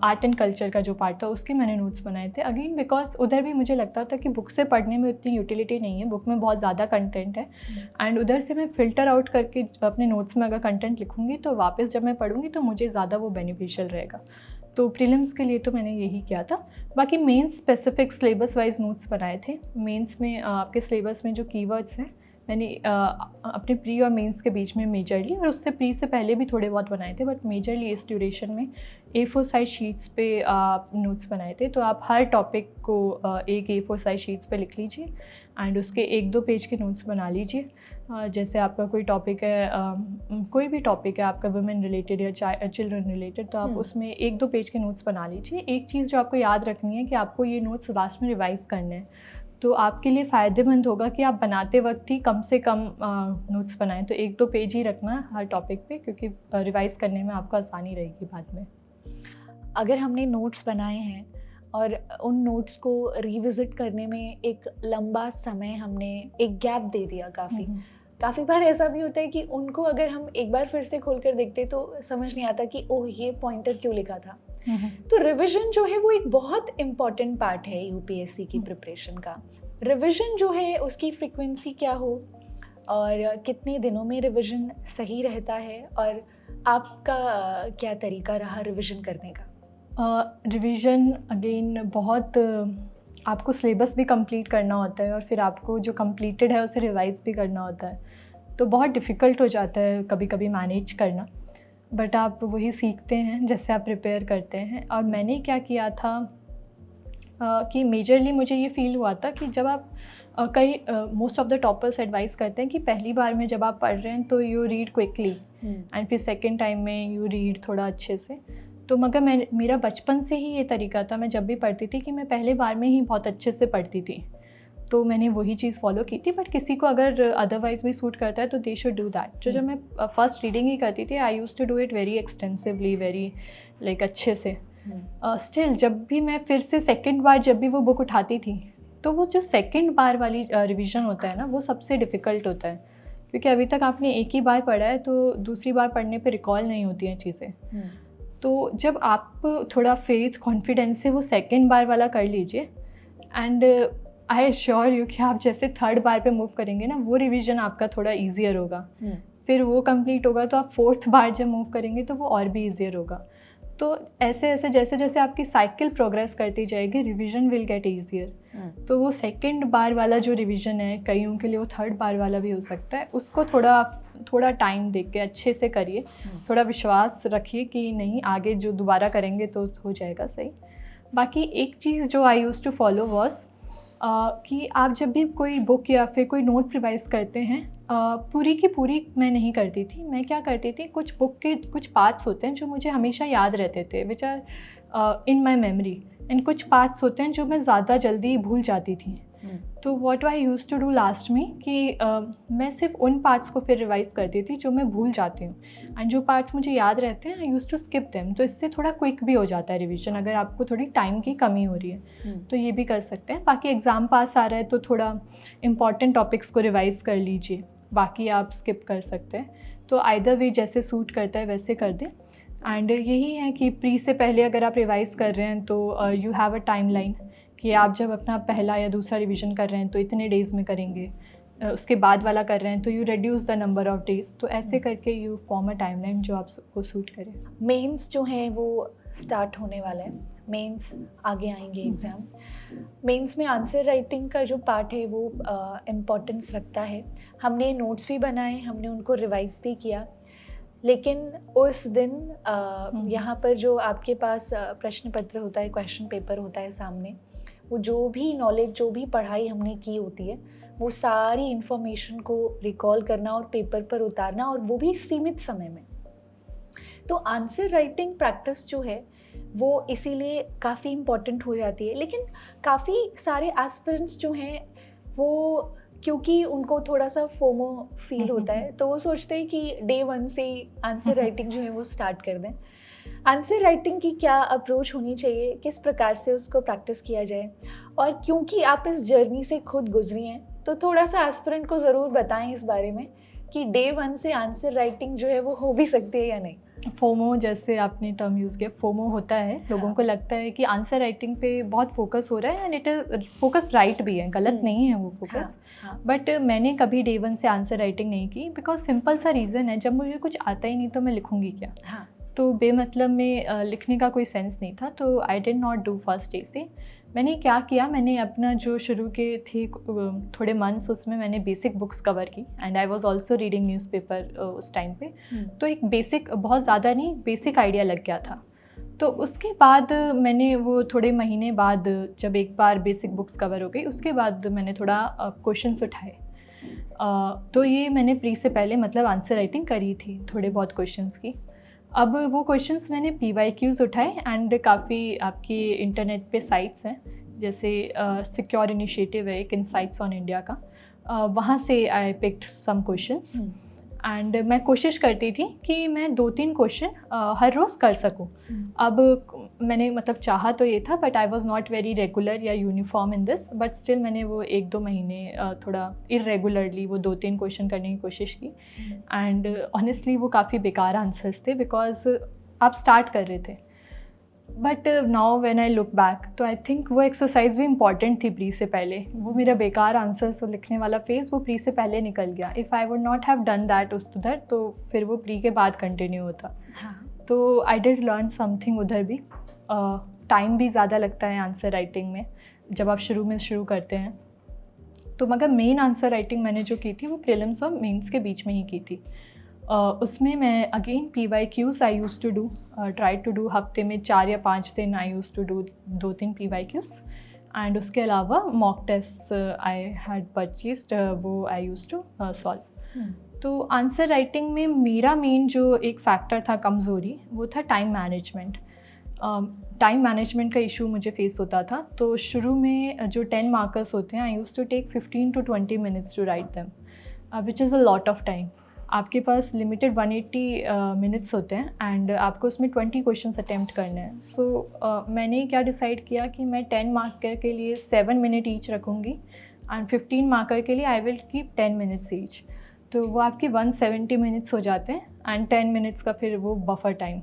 Speaker 1: आर्ट एंड कल्चर का जो पार्ट था उसके मैंने नोट्स बनाए थे अगेन, बिकॉज उधर भी मुझे लगता था कि बुक से पढ़ने में उतनी यूटिलिटी नहीं है, बुक में बहुत ज़्यादा कंटेंट है एंड उधर से मैं फ़िल्टर आउट करके अपने नोट्स में अगर कंटेंट लिखूँगी तो वापस जब मैं पढ़ूँगी तो मुझे ज़्यादा वो बेनिफिशियल रहेगा। तो प्रीलिम्स के लिए तो मैंने यही किया था। बाकी mains specific syllabus wise notes बनाए थे। मेंस में आपके सिलेबस में जो कीवर्ड्स हैं मैंने अपने प्री और मेंस के बीच में मेजरली, और उससे प्री से पहले भी थोड़े बहुत बनाए थे, बट मेजरली इस ड्यूरेशन में A4 साइज शीट्स पे नोट्स बनाए थे। तो आप हर टॉपिक को एक A4 साइज शीट्स पे लिख लीजिए एंड उसके 1-2 पेज के नोट्स बना लीजिए। जैसे आपका कोई टॉपिक है, कोई भी टॉपिक है आपका वुमेन रिलेटेड या चिल्ड्रन रिलेटेड, तो आप उसमें 1-2 पेज के नोट्स बना लीजिए। एक चीज़ जो आपको याद रखनी है कि आपको ये नोट्स लास्ट में रिवाइज़ करने हैं, तो आपके लिए फ़ायदेमंद होगा कि आप बनाते वक्त ही कम से कम नोट्स बनाएं। तो 1-2 पेज ही रखना है हर टॉपिक पे, क्योंकि रिवाइज़ करने में आपको आसानी रहेगी बाद में।
Speaker 2: अगर हमने नोट्स बनाए हैं और उन नोट्स को रिविज़िट करने में एक लंबा समय हमने एक गैप दे दिया, काफ़ी बार ऐसा भी होता है कि उनको अगर हम एक बार फिर से खोल कर देखते तो समझ नहीं आता कि ओह ये पॉइंटर क्यों लिखा था। तो रिवीजन जो है वो एक बहुत इम्पॉर्टेंट पार्ट है यूपीएससी की प्रिपरेशन का। रिवीजन जो है उसकी फ्रीक्वेंसी क्या हो और कितने दिनों में रिवीजन सही रहता है, और आपका क्या तरीका रहा रिवीजन करने का?
Speaker 1: रिवीजन अगेन बहुत आपको सिलेबस भी कंप्लीट करना होता है और फिर आपको जो कंप्लीटेड है उसे रिवाइज भी करना होता है, तो बहुत डिफ़िकल्ट हो जाता है कभी कभी मैनेज करना, बट आप वही सीखते हैं जैसे आप प्रिपेयर करते हैं। और मैंने क्या किया था कि मेजरली मुझे ये फील हुआ था कि जब आप कई most of the toppers advice करते हैं कि पहली बार में जब आप पढ़ रहे हैं तो यू रीड क्विकली एंड फिर सेकेंड टाइम में यू रीड थोड़ा अच्छे से। तो मगर मेरा बचपन से ही ये तरीका था, मैं जब भी पढ़ती थी कि मैं पहले बार में ही बहुत अच्छे से पढ़ती थी, तो मैंने वही चीज़ फॉलो की थी। बट किसी को अगर अदरवाइज भी सूट करता है तो दे शुड डू दैट। तो जब मैं फर्स्ट रीडिंग ही करती थी, I use to do it very extensively, very like अच्छे से। स्टिल जब भी मैं फिर से सेकेंड बार जब भी वो बुक उठाती थी, तो वो जो सेकेंड बार वाली रिविज़न होता है ना, वो सबसे डिफ़िकल्ट होता है, क्योंकि अभी तक आपने एक ही बार पढ़ा है तो दूसरी बार पढ़ने पे रिकॉल नहीं होती हैं चीज़ें। तो जब आप थोड़ा फेथ कॉन्फिडेंस से वो सेकेंड बार वाला कर लीजिए, एंड आई एश्योर यू कि आप जैसे थर्ड बार पे मूव करेंगे ना, वो रिवीजन आपका थोड़ा ईजियर होगा। फिर वो कंप्लीट होगा तो आप फोर्थ बार जब मूव करेंगे तो वो और भी ईजियर होगा। तो ऐसे ऐसे जैसे जैसे आपकी साइकिल प्रोग्रेस करती जाएगी, रिवीजन विल गेट ईजियर। तो वो सेकेंड बार वाला जो रिवीजन है, कईयों के लिए वो थर्ड बार वाला भी हो सकता है, उसको थोड़ा टाइम दे के अच्छे से करिए, थोड़ा विश्वास रखिए कि नहीं आगे जो दोबारा करेंगे तो हो जाएगा सही। बाकी एक चीज़ जो आई यूज़ टू फॉलो वॉज कि आप जब भी कोई बुक या फिर कोई नोट्स रिवाइज करते हैं, पूरी की पूरी मैं नहीं करती थी। मैं क्या करती थी, कुछ बुक के कुछ पार्ट्स होते हैं जो मुझे हमेशा याद रहते थे, which are in my memory, and कुछ पार्ट्स होते हैं जो मैं ज़्यादा जल्दी भूल जाती थी। तो what I use to do last में कि मैं सिर्फ उन पार्ट्स को फिर रिवाइज करती थी जो मैं भूल जाती हूँ, एंड जो पार्ट्स मुझे याद रहते हैं I use to skip them. तो इससे थोड़ा क्विक भी हो जाता है रिवीजन, अगर आपको थोड़ी टाइम की कमी हो रही है तो ये भी कर सकते हैं। बाकी एग्ज़ाम पास आ रहा है तो थोड़ा इंपॉर्टेंट टॉपिक्स को रिवाइज़ कर लीजिए, बाकी आप स्किप कर सकते हैं। तो आइदर वे जैसे सूट करता है वैसे कर दें। एंड यही है कि प्री से पहले अगर आप रिवाइज़ कर रहे हैं तो you have a time line कि आप जब अपना पहला या दूसरा रिवीजन कर रहे हैं तो इतने डेज़ में करेंगे, उसके बाद वाला कर रहे हैं तो you reduce the number of days. तो ऐसे करके यू फॉर्म अ टाइमलाइन जो आपको सूट करे।
Speaker 2: मेंस जो हैं वो स्टार्ट होने वाला है, मेंस आगे आएंगे एग्ज़ाम। मेंस में आंसर राइटिंग का जो पार्ट है वो इम्पोर्टेंस रखता है। हमने नोट्स भी बनाए, हमने उनको रिवाइज भी किया, लेकिन उस दिन यहाँ पर जो आपके पास प्रश्न पत्र होता है, क्वेश्चन पेपर होता है सामने, वो जो भी नॉलेज, जो भी पढ़ाई हमने की होती है, वो सारी इन्फॉर्मेशन को रिकॉल करना और पेपर पर उतारना, और वो भी सीमित समय में। तो आंसर राइटिंग प्रैक्टिस जो है वो इसीलिए काफ़ी इम्पॉर्टेंट हो जाती है। लेकिन काफ़ी सारे एस्पिरेंट्स जो हैं वो, क्योंकि उनको थोड़ा सा फोमो फील होता है, तो वो सोचते हैं कि डे 1 से आंसर राइटिंग जो है वो स्टार्ट कर दें। आंसर राइटिंग की क्या अप्रोच होनी चाहिए, किस प्रकार से उसको प्रैक्टिस किया जाए, और क्योंकि आप इस जर्नी से खुद गुजरी हैं तो थोड़ा सा एस्पिरेंट को ज़रूर बताएं इस बारे में कि डे 1 से आंसर राइटिंग जो है वो हो भी सकती है या नहीं।
Speaker 1: फोमो जैसे आपने टर्म यूज़ किया, फोमो होता है, लोगों को लगता है कि आंसर राइटिंग पे बहुत फोकस हो रहा है, and it is focus right भी है, गलत नहीं है वो फोकस। बट मैंने कभी डे 1 से आंसर राइटिंग नहीं की, बिकॉज सिंपल सा रीज़न है, जब मुझे कुछ आता ही नहीं तो मैं लिखूँगी क्या। तो बेमतलब में लिखने का कोई सेंस नहीं था, तो I did not do first day से। मैंने क्या किया, मैंने अपना जो शुरू के थे थोड़े मंथ्स, उसमें मैंने बेसिक बुक्स कवर की and I was also reading newspaper उस टाइम पे। तो एक बेसिक, बहुत ज़्यादा नहीं, बेसिक आइडिया लग गया था। तो उसके बाद मैंने वो थोड़े महीने बाद जब एक बार बेसिक बुक्स कवर हो गई, उसके बाद मैंने थोड़ा क्वेश्चंस उठाए। तो ये मैंने प्री से पहले मतलब आंसर राइटिंग करी थी थोड़े बहुत क्वेश्चंस की। अब वो क्वेश्चंस मैंने PYQs उठाए एंड काफ़ी आपकी इंटरनेट पे साइट्स हैं, जैसे सिक्योर इनिशिएटिव है एक, इनसाइट्स ऑन इंडिया का, वहाँ से I picked some questions and मैं कोशिश करती थी कि मैं 2-3 क्वेश्चन हर रोज़ कर सकूं। अब मैंने मतलब चाहा तो ये था, but I was not very regular या uniform in this, but still मैंने वो 1-2 महीने थोड़ा इरेगुलरली वो 2-3 क्वेश्चन करने की कोशिश की एंड ऑनेस्टली वो काफ़ी बेकार आंसर्स थे, बिकॉज आप स्टार्ट कर रहे थे। But now when I look back, तो आई थिंक वो एक्सरसाइज भी इंपॉर्टेंट थी प्री से पहले। वो मेरा बेकार आंसर्स लिखने वाला फेज़ वो प्री से पहले निकल गया। If I would not have done that उधर, तो फिर वो प्री के बाद कंटिन्यू होता। तो आई डिड लर्न समथिंग उधर भी। टाइम भी ज़्यादा लगता है आंसर राइटिंग में जब आप शुरू करते हैं। तो मगर मेन आंसर राइटिंग मैंने जो की थी वो प्रीलिम्स और मेंस के बीच में ही की थी। उसमें मैं again PYQs I use to do, try to do, हफ्ते में 4 या 5 दिन I use to do 2-3 PYQs and उसके अलावा mock test I had purchased, वो आई यूज़ टू सॉल्व। तो आंसर राइटिंग में मेरा मेन जो एक फैक्टर था कमज़ोरी, वो था टाइम मैनेजमेंट। टाइम मैनेजमेंट का इशू मुझे फेस होता था। तो शुरू में जो 10 मार्कर्स होते हैं, I use to take 15 to 20 minutes to write them, which is a lot of time. आपके पास लिमिटेड 180 मिनट्स होते हैं एंड आपको उसमें 20 क्वेश्चंस अटेम्प्ट करने हैं। सो मैंने क्या डिसाइड किया कि मैं 10 मार्कर के लिए 7 मिनट ईच रखूँगी एंड 15 मार्कर के लिए I will keep 10 minutes each. तो वो आपकी 170 मिनट्स हो जाते हैं एंड 10 मिनट्स का फिर वो बफर टाइम।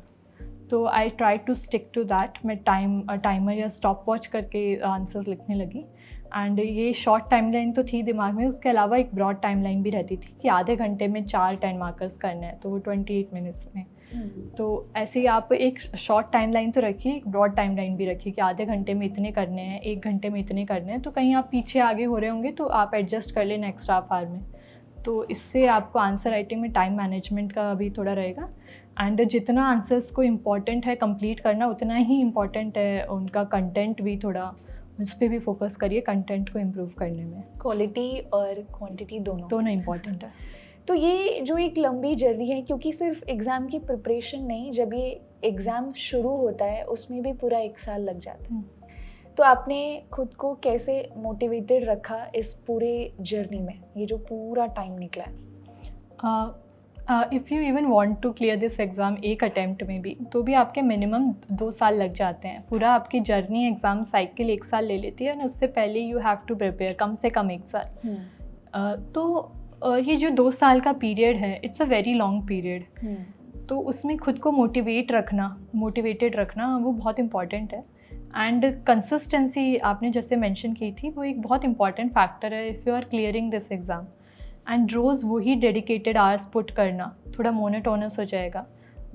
Speaker 1: तो I try to stick to that. मैं टाइमर या स्टॉप वॉच करके आंसर्स लिखने लगी एंड ये शॉर्ट टाइमलाइन तो थी दिमाग में, उसके अलावा एक ब्रॉड टाइमलाइन भी रहती थी कि आधे घंटे में 4 10 मार्कर्स करने हैं, तो वो 28 मिनट्स में। तो ऐसे ही आप एक शॉर्ट टाइमलाइन तो रखिए, एक ब्रॉड टाइमलाइन भी रखिए कि आधे घंटे में इतने करने हैं, 1 घंटे में इतने करने हैं। तो कहीं आप पीछे आगे हो रहे होंगे तो आप एडजस्ट कर लें नेक्स्ट हाफ आवर में। तो इससे आपको आंसर राइटिंग में टाइम मैनेजमेंट का भी थोड़ा रहेगा एंड जितना आंसर्स को इम्पॉर्टेंट है कंप्लीट करना, उतना ही इम्पॉर्टेंट है उनका कंटेंट भी। थोड़ा उस पर भी फोकस करिए कंटेंट को इम्प्रूव करने में।
Speaker 2: क्वालिटी और क्वांटिटी दोनों
Speaker 1: इम्पॉर्टेंट है।
Speaker 2: तो ये जो एक लंबी जर्नी है, क्योंकि सिर्फ एग्ज़ाम की प्रिपरेशन नहीं, जब ये एग्ज़ाम शुरू होता है उसमें भी पूरा 1 साल लग जाता है। तो आपने खुद को कैसे मोटिवेटेड रखा इस पूरे जर्नी में, ये जो पूरा टाइम निकला है?
Speaker 1: If you even want to clear this exam एक अटैम्प्ट में भी, तो भी आपके मिनिमम 2 साल लग जाते हैं। पूरा आपकी जर्नी एग्ज़ाम साइकिल 1 साल ले लेती है और उससे पहले यू हैव टू प्रिपेयर कम से कम 1 साल। तो ये जो 2 साल का पीरियड है, it's a very long period. तो उसमें खुद को मोटिवेटेड रखना वो बहुत इम्पॉर्टेंट है। एंड कंसिस्टेंसी आपने जैसे मेंशन की थी, वो एक बहुत इंपॉर्टेंट फैक्टर है if you are clearing this exam. And रोज़ वही डेडिकेटेड आवर्स पुट करना थोड़ा मोनोटोनस हो जाएगा,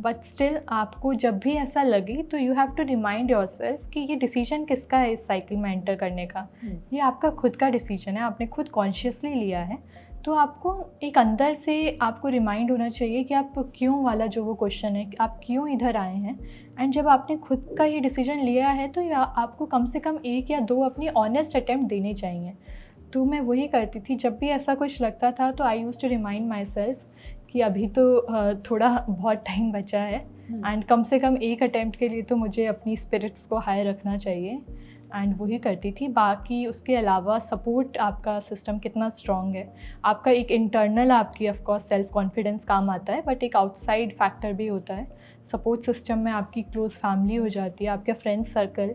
Speaker 1: बट स्टिल आपको जब भी ऐसा लगे तो you have to remind yourself कि ये डिसीजन किसका है इस साइकिल में एंटर करने का। ये आपका खुद का डिसीजन है, आपने खुद कॉन्शियसली लिया है। तो आपको एक अंदर से आपको रिमाइंड होना चाहिए कि आप क्यों वाला जो वो क्वेश्चन है, आप क्यों इधर आए हैं। एंड जब आपने खुद का ये डिसीजन लिया है तो आपको कम से कम 1 या 2 अपनी ऑनेस्ट अटैम्प्ट देने चाहिए। तो मैं वही करती थी, जब भी ऐसा कुछ लगता था तो I use to remind myself कि अभी तो थोड़ा बहुत टाइम बचा है एंड कम से कम 1 अटैम्प्ट के लिए तो मुझे अपनी स्पिरिट्स को हाई रखना चाहिए। एंड वही करती थी। बाकी उसके अलावा सपोर्ट आपका सिस्टम कितना स्ट्रॉन्ग है, आपका एक इंटरनल आपकी ऑफकोर्स सेल्फ कॉन्फिडेंस काम आता है, बट एक आउटसाइड फैक्टर भी होता है। सपोर्ट सिस्टम में आपकी क्लोज फैमिली हो जाती है, आपके फ्रेंड सर्कल,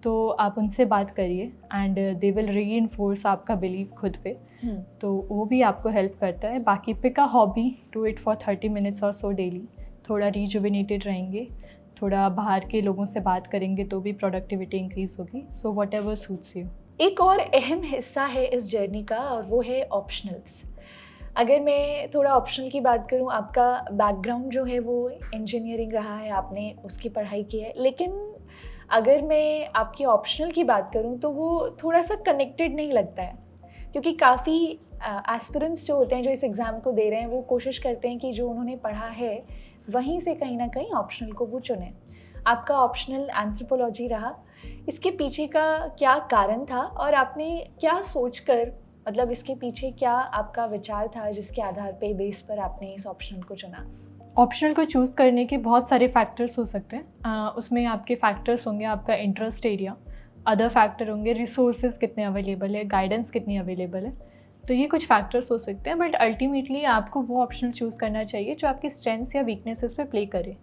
Speaker 1: तो आप उनसे बात करिए एंड दे विल रीइंफोर्स आपका बिलीव खुद पे। तो वो भी आपको हेल्प करता है। बाकी pick a hobby, do it for 30 minutes और सो डेली। थोड़ा रिजुविनेटेड रहेंगे, थोड़ा बाहर के लोगों से बात करेंगे तो भी प्रोडक्टिविटी इंक्रीज होगी। So what ever suits you.
Speaker 2: एक और अहम हिस्सा है इस जर्नी का और वो है ऑप्शनल्स। अगर मैं थोड़ा ऑप्शनल की बात करूं, आपका बैकग्राउंड जो है वो इंजीनियरिंग रहा है, आपने उसकी पढ़ाई की है, लेकिन अगर मैं आपकी ऑप्शनल की बात करूं तो वो थोड़ा सा कनेक्टेड नहीं लगता है, क्योंकि काफ़ी एस्पिरेंट्स जो होते हैं जो इस एग्ज़ाम को दे रहे हैं वो कोशिश करते हैं कि जो उन्होंने पढ़ा है वहीं से कहीं ना कहीं ऑप्शनल को वो चुनें। आपका ऑप्शनल एंथ्रोपोलॉजी रहा, इसके पीछे का क्या कारण था और आपने क्या सोचकर, मतलब इसके पीछे क्या आपका विचार था जिसके आधार पे, बेस पर आपने इस ऑप्शनल को चुना?
Speaker 1: ऑप्शनल को चूज़ करने के बहुत सारे फैक्टर्स हो सकते हैं। उसमें आपके फैक्टर्स होंगे आपका इंटरेस्ट एरिया, अदर फैक्टर होंगे रिसोर्सेज कितने अवेलेबल है, गाइडेंस कितनी अवेलेबल है। तो ये कुछ फैक्टर्स हो सकते हैं, बट अल्टीमेटली आपको वो ऑप्शनल चूज़ करना चाहिए जो आपके स्ट्रेंथ्स या वीकनेसेस पे प्ले करे।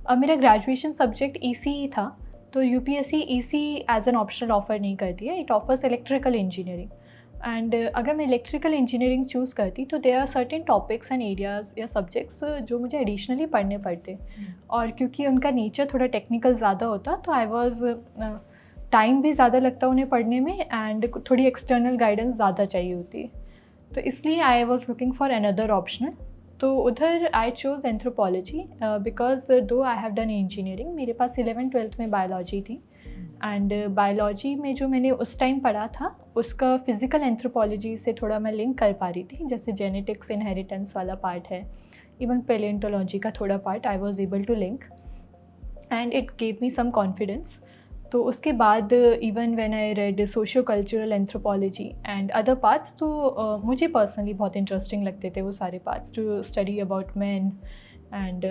Speaker 1: अब मेरा ग्रेजुएशन सब्जेक्ट ECE था, तो UPSC ECE as an optional offer नहीं करती है, it offers electrical engineering. And अगर मैं इलेक्ट्रिकल इंजीनियरिंग चूज़ करती तो there are certain topics and areas या सब्जेक्ट्स जो मुझे एडिशनली पढ़ने पड़ते, और क्योंकि उनका नेचर थोड़ा टेक्निकल ज़्यादा होता तो आई वॉज टाइम भी ज़्यादा लगता उन्हें पढ़ने में, एंड थोड़ी एक्सटर्नल गाइडेंस ज़्यादा चाहिए होती है, तो इसलिए I was looking for another optional. तो उधर आई चोज़ एंथ्रोपोलॉजी बिकॉज दो आई हैव डन इंजीनियरिंग, मेरे पास 11th-12th में बायोलॉजी थी, एंड बायोलॉजी में जो मैंने उस टाइम पढ़ा था उसका फिज़िकल एंथ्रोपोलॉजी से थोड़ा मैं लिंक कर पा रही थी, जैसे जेनेटिक्स इनहेरिटेंस वाला पार्ट है, इवन पेलियोंटोलॉजी का थोड़ा part I was able to link, and it gave me some confidence. तो उसके बाद even when I read socio cultural anthropology and other parts, तो मुझे पर्सनली बहुत इंटरेस्टिंग लगते थे वो सारे parts to study about man and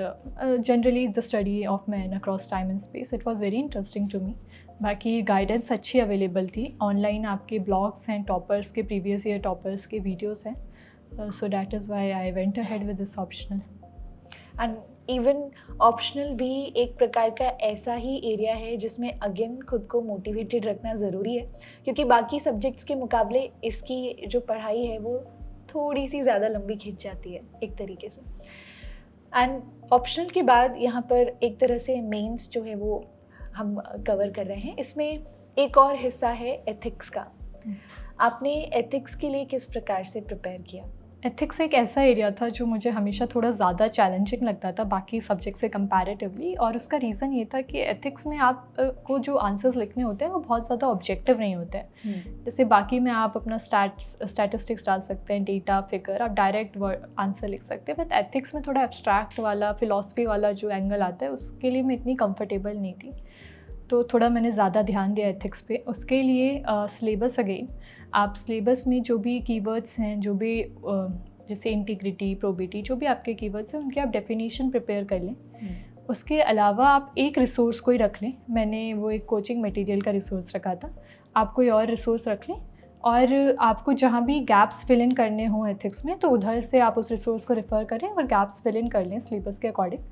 Speaker 1: generally the study of man across time and space, it was very interesting to me. बाकी guidance अच्छी available थी, ऑनलाइन आपके ब्लॉग्स हैं, टॉपर्स के, प्रीवियस ईयर टॉपर्स के वीडियोज़ हैं, so that is why I went ahead with this optional.
Speaker 2: And even optional भी एक प्रकार का ऐसा ही एरिया है जिसमें अगेन खुद को मोटिवेटेड रखना ज़रूरी है, क्योंकि बाकी सब्जेक्ट्स के मुकाबले इसकी जो पढ़ाई है वो थोड़ी सी ज़्यादा लंबी खिंच जाती है एक तरीके से। एंड ऑप्शनल के बाद यहाँ पर एक तरह से मेंस जो है वो हम कवर कर रहे हैं, इसमें एक और हिस्सा है एथिक्स का। आपने एथिक्स के लिए किस प्रकार से प्रिपेयर किया?
Speaker 1: एथिक्स एक ऐसा एरिया था जो मुझे हमेशा थोड़ा ज़्यादा चैलेंजिंग लगता था बाकी सब्जेक्ट से कंपैरेटिवली, और उसका रीज़न ये था कि एथिक्स में आप को जो आंसर्स लिखने होते हैं वो बहुत ज़्यादा ऑब्जेक्टिव नहीं होते हैं। जैसे बाकी में आप अपना स्टैटिस्टिक्स डाल सकते हैं, डेटा, फिगर, आप डायरेक्ट आंसर लिख सकते हैं, बट एथिक्स में थोड़ा एब्स्ट्रैक्ट वाला, फिलॉसफी वाला जो एंगल आता है उसके लिए मैं इतनी कम्फर्टेबल नहीं थी, तो थोड़ा मैंने ज़्यादा ध्यान दिया एथिक्स पे। उसके लिए सिलेबस, अगेन आप सिलेबस में जो भी कीवर्ड्स हैं, जो भी जैसे इंटीग्रिटी, प्रोबिटी, जो भी आपके कीवर्ड्स हैं उनकी आप डेफिनेशन प्रिपेयर कर लें। उसके अलावा आप एक रिसोर्स को ही रख लें, मैंने वो एक कोचिंग मटेरियल का रिसोर्स रखा था, आप कोई और रिसोर्स रख लें, और आपको जहाँ भी गैप्स फिल इन करने हों एथिक्स में तो उधर से आप उस रिसोर्स को रेफ़र करें और गैप्स फिल इन कर लें सिलेबस के अकॉर्डिंग।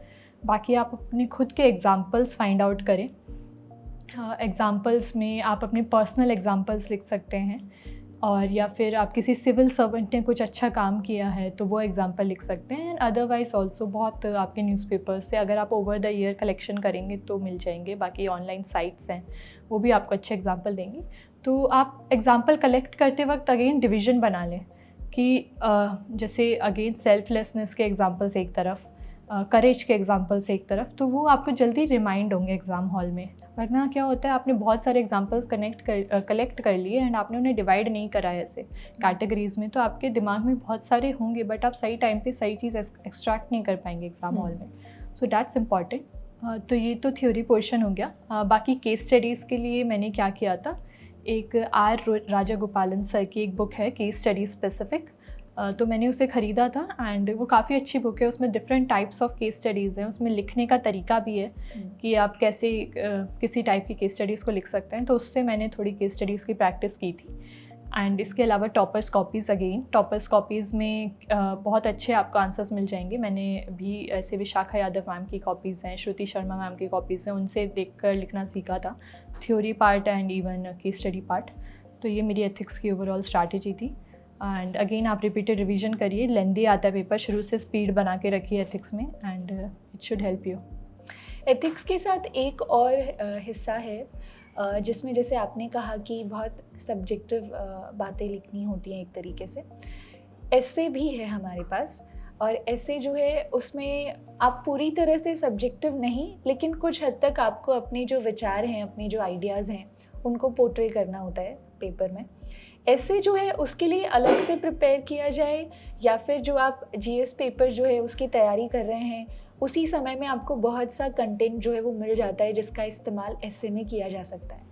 Speaker 1: बाकी आप अपने खुद के एग्जाम्पल्स फाइंड आउट करें। एग्ज़ाम्पल्स में आप अपने पर्सनल एग्ज़ाम्पल्स लिख सकते हैं, और या फिर आप किसी सिविल सर्वेंट ने कुछ अच्छा काम किया है तो वो एग्ज़ाम्पल लिख सकते हैं। अदरवाइज़ ऑल्सो बहुत आपके न्यूज़पेपर्स से अगर आप ओवर द ईयर कलेक्शन करेंगे तो मिल जाएंगे, बाकी ऑनलाइन साइट्स हैं वो भी आपको अच्छे एग्ज़ाम्पल देंगे। तो आप एग्ज़ाम्पल कलेक्ट करते वक्त अगेन डिवीज़न बना लें कि जैसे अगेन सेल्फलेसनेस के एग्ज़ाम्पल्स एक तरफ, करेज के एग्ज़ाम्पल्स एक तरफ, तो वो आपको जल्दी रिमाइंड होंगे एग्ज़ाम हॉल में। वरना क्या होता है, आपने बहुत सारे एग्जांपल्स कलेक्ट कर लिए एंड आपने उन्हें डिवाइड नहीं करा है ऐसे कैटेगरीज़ में, तो आपके दिमाग में बहुत सारे होंगे बट आप सही टाइम पे सही चीज़ एक्सट्रैक्ट नहीं कर पाएंगे एग्ज़ाम हॉल में। So that's important. तो ये तो थ्योरी पोर्शन हो गया। बाकी केस स्टडीज़ के लिए मैंने क्या किया था, एक आर राजागोपालन सर की एक बुक है केस स्टडी स्पेसिफिक, तो मैंने उसे ख़रीदा था एंड वो काफ़ी अच्छी बुक है। उसमें different types of case studies हैं, उसमें लिखने का तरीका भी है कि आप कैसे किसी टाइप की केस स्टडीज़ को लिख सकते हैं, तो उससे मैंने थोड़ी केस स्टडीज़ की प्रैक्टिस की थी। एंड इसके अलावा toppers copies, again toppers copies में बहुत अच्छे आपको आंसर्स मिल जाएंगे। मैंने भी ऐसे विशाखा यादव मैम की कॉपीज़ हैं, श्रुति शर्मा मैम की कॉपीज़ हैं, उनसे देखकर लिखना सीखा था, theory part and even case study part. तो ये मेरी एथिक्स की ओवरऑल स्ट्रैटेजी थी। एंड अगेन आप रिपीटेड रिवीजन करिए, लेंदी आता है पेपर, शुरू से स्पीड बना के रखिए एथिक्स में and it should help you.
Speaker 2: Ethics के साथ एक और हिस्सा है जिसमें जैसे आपने कहा कि बहुत सब्जेक्टिव बातें लिखनी होती हैं एक तरीके से, ऐसे भी है हमारे पास, और ऐसे जो है उसमें आप पूरी तरह से सब्जेक्टिव नहीं, लेकिन कुछ हद तक आपको अपने जो विचार हैं, अपने जो आइडियाज़ हैं, उनको पोर्ट्रे करना होता है पेपर में। ऐसे जो है उसके लिए अलग से प्रिपेयर किया जाए, या फिर जो आप जीएस पेपर जो है उसकी तैयारी कर रहे हैं उसी समय में आपको बहुत सा कंटेंट जो है वो मिल जाता है जिसका इस्तेमाल ऐसे में किया जा सकता है?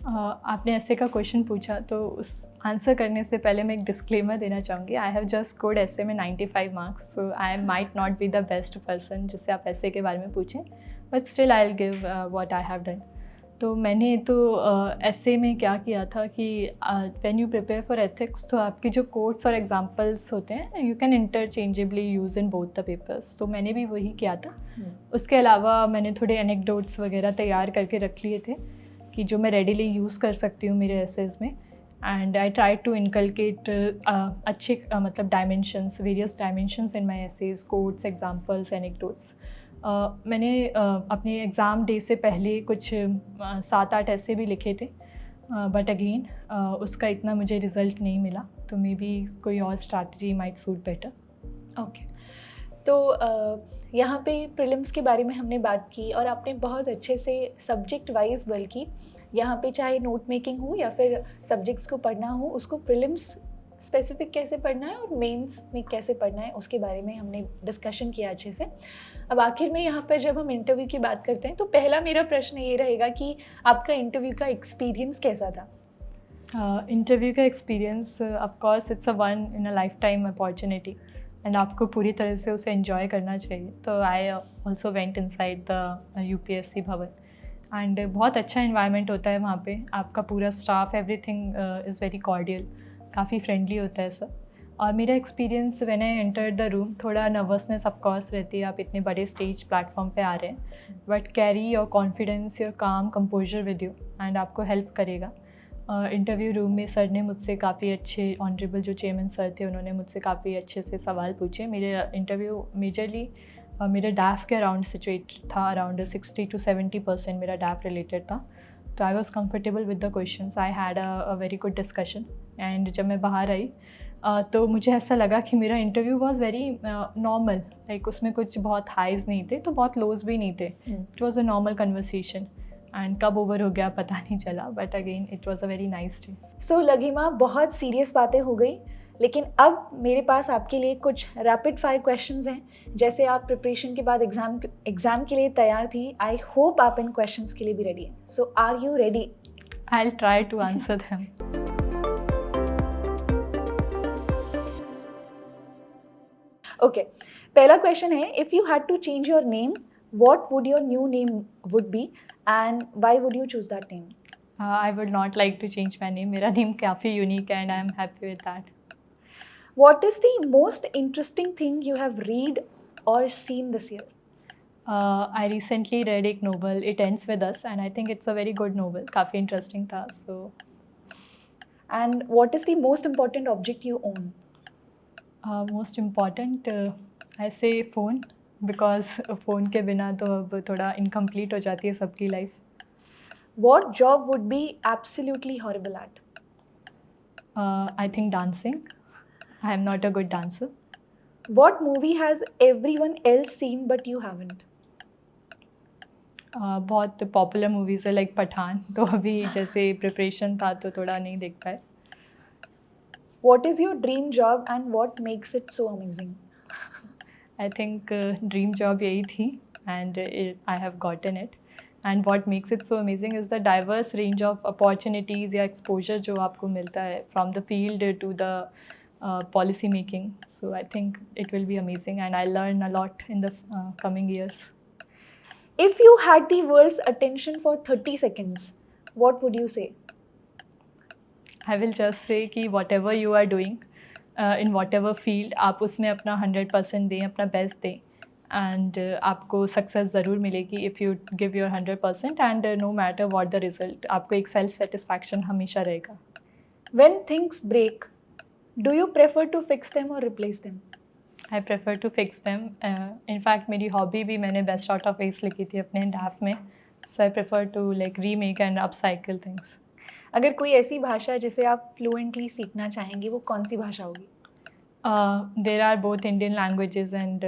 Speaker 1: आपने ऐसे का क्वेश्चन पूछा तो उस आंसर करने से पहले मैं एक डिस्क्लेमर देना चाहूँगी। आई हैव जस्ट स्कोर्ड ऐसे में 95 marks, so I might not be the best person जिससे आप ऐसे के बारे में पूछें, but still I will give what I have done. तो मैंने तो ऐसे में क्या किया था कि when you prepare for ethics तो आपके जो कोट्स और एग्जांपल्स होते हैं you can interchangeably use in both the papers, तो मैंने भी वही किया था। उसके अलावा मैंने थोड़े एनेक्डोट्स वगैरह तैयार करके रख लिए थे कि जो मैं रेडीली यूज़ कर सकती हूँ मेरे एसेज में। And I try to inculcate अच्छे मतलब dimensions, various dimensions in my essays, quotes, examples, anecdotes. मैंने अपने एग्ज़ाम डे से पहले कुछ 7-8 ऐसे भी लिखे थे, बट अगेन उसका इतना मुझे रिज़ल्ट नहीं मिला, तो मे बी कोई और strategy might suit better.
Speaker 2: Okay, तो यहाँ पे प्रीलिम्स के बारे में हमने बात की, और आपने बहुत अच्छे से सब्जेक्ट वाइज, बल्कि यहाँ पे चाहे नोट मेकिंग हो या फिर सब्जेक्ट्स को पढ़ना हो, उसको प्रीलिम्स स्पेसिफिक कैसे पढ़ना है और मेंस में कैसे पढ़ना है उसके बारे में हमने डिस्कशन किया अच्छे से। अब आखिर में यहाँ पर जब हम इंटरव्यू की बात करते हैं तो पहला मेरा प्रश्न ये रहेगा कि आपका इंटरव्यू का एक्सपीरियंस कैसा था?
Speaker 1: इंटरव्यू का experience of course it's a one in a life time opportunity and आपको पूरी तरह से उसे एंजॉय करना चाहिए। तो I also went inside the UPSC भवन एंड बहुत अच्छा इन्वायरमेंट होता है वहाँ पे। आपका पूरा staff, everything is very cordial, काफ़ी फ्रेंडली होता है सब। और मेरा experience when I entered the room, थोड़ा नर्वसनेस ऑफ कोर्स रहती है, आप इतने बड़े स्टेज प्लेटफॉर्म पे आ रहे हैं, but carry your confidence, your काम, कंपोजर विद यू एंड आपको हेल्प करेगा। इंटरव्यू रूम में सर ने मुझसे काफ़ी अच्छे, ऑनरेबल जो चेयरमैन सर थे उन्होंने मुझसे काफ़ी अच्छे से सवाल पूछे। मेरे इंटरव्यू मेजरली मेरे डैफ के अराउंड सिचुएट था, अराउंड 60 to 70% मेरा डैफ रिलेटेड था। तो I was comfortable with the question, I had a very good discussion. And जब मैं बाहर आई तो मुझे ऐसा लगा कि मेरा interview was very normal, like उसमें कुछ बहुत हाइज नहीं थे तो बहुत लोज भी नहीं थे। It was a normal conversation and कब ओवर हो गया पता नहीं चला, but again it was a very nice day.
Speaker 2: So Laghima, बहुत सीरियस बातें हो गई, लेकिन अब मेरे पास आपके लिए कुछ रैपिड फायर क्वेश्चंस हैं। जैसे आप प्रिपरेशन के बाद एग्ज़ाम के लिए तैयार थी, आई होप आप इन क्वेश्चंस के लिए भी रेडी हैं। So are you ready?
Speaker 1: I will try to answer them.
Speaker 2: Okay, पहला क्वेश्चन है, if you had to change your name, what would your new name would be and why would you choose that name?
Speaker 1: I would not like to change my name, मेरा name काफ़ी unique है and I am happy with that.
Speaker 2: What is the most interesting thing you have read or seen this year?
Speaker 1: I recently read एक novel, It Ends With Us, and I think it's a very good novel, काफ़ी interesting था। So,
Speaker 2: And what is the most important object you own?
Speaker 1: most important, I say phone, because phone के बिना तो अब थोड़ा incomplete हो जाती है सबकी life.
Speaker 2: What job would be absolutely horrible at?
Speaker 1: I think dancing. I am not a good dancer.
Speaker 2: What movie has everyone else seen but you haven't?
Speaker 1: बहुत पॉपुलर मूवीज़ है लाइक पठान, तो अभी जैसे प्रिपरेशन था तो थोड़ा नहीं देख पाए।
Speaker 2: What is your dream job and what makes it so amazing?
Speaker 1: I think dream job यही थी and I have gotten it. And what makes it so amazing is the diverse range of opportunities या exposure जो आपको मिलता है from the field to the policy making. So I think it will be amazing and I'll learn a lot in the coming years.
Speaker 2: If you had the world's attention for 30 seconds, what would you say?
Speaker 1: I will just say कि whatever you are doing, in whatever field, आप उसमें अपना 100% दें, अपना best दें, and आपको success ज़रूर मिलेगी if you give your 100% and no matter what the result, आपको एक सेल्फ सेटिस्फैक्शन हमेशा रहेगा।
Speaker 2: When things break, do you prefer to fix them or replace them?
Speaker 1: I prefer to fix them. In fact, मेरी hobby भी मैंने best out of waste लिखी थी अपने डैफ में, so I prefer to like remake and upcycle things.
Speaker 2: अगर कोई ऐसी भाषा जिसे आप फ्लुएंटली सीखना चाहेंगे, वो कौन सी भाषा होगी?
Speaker 1: There are both Indian languages and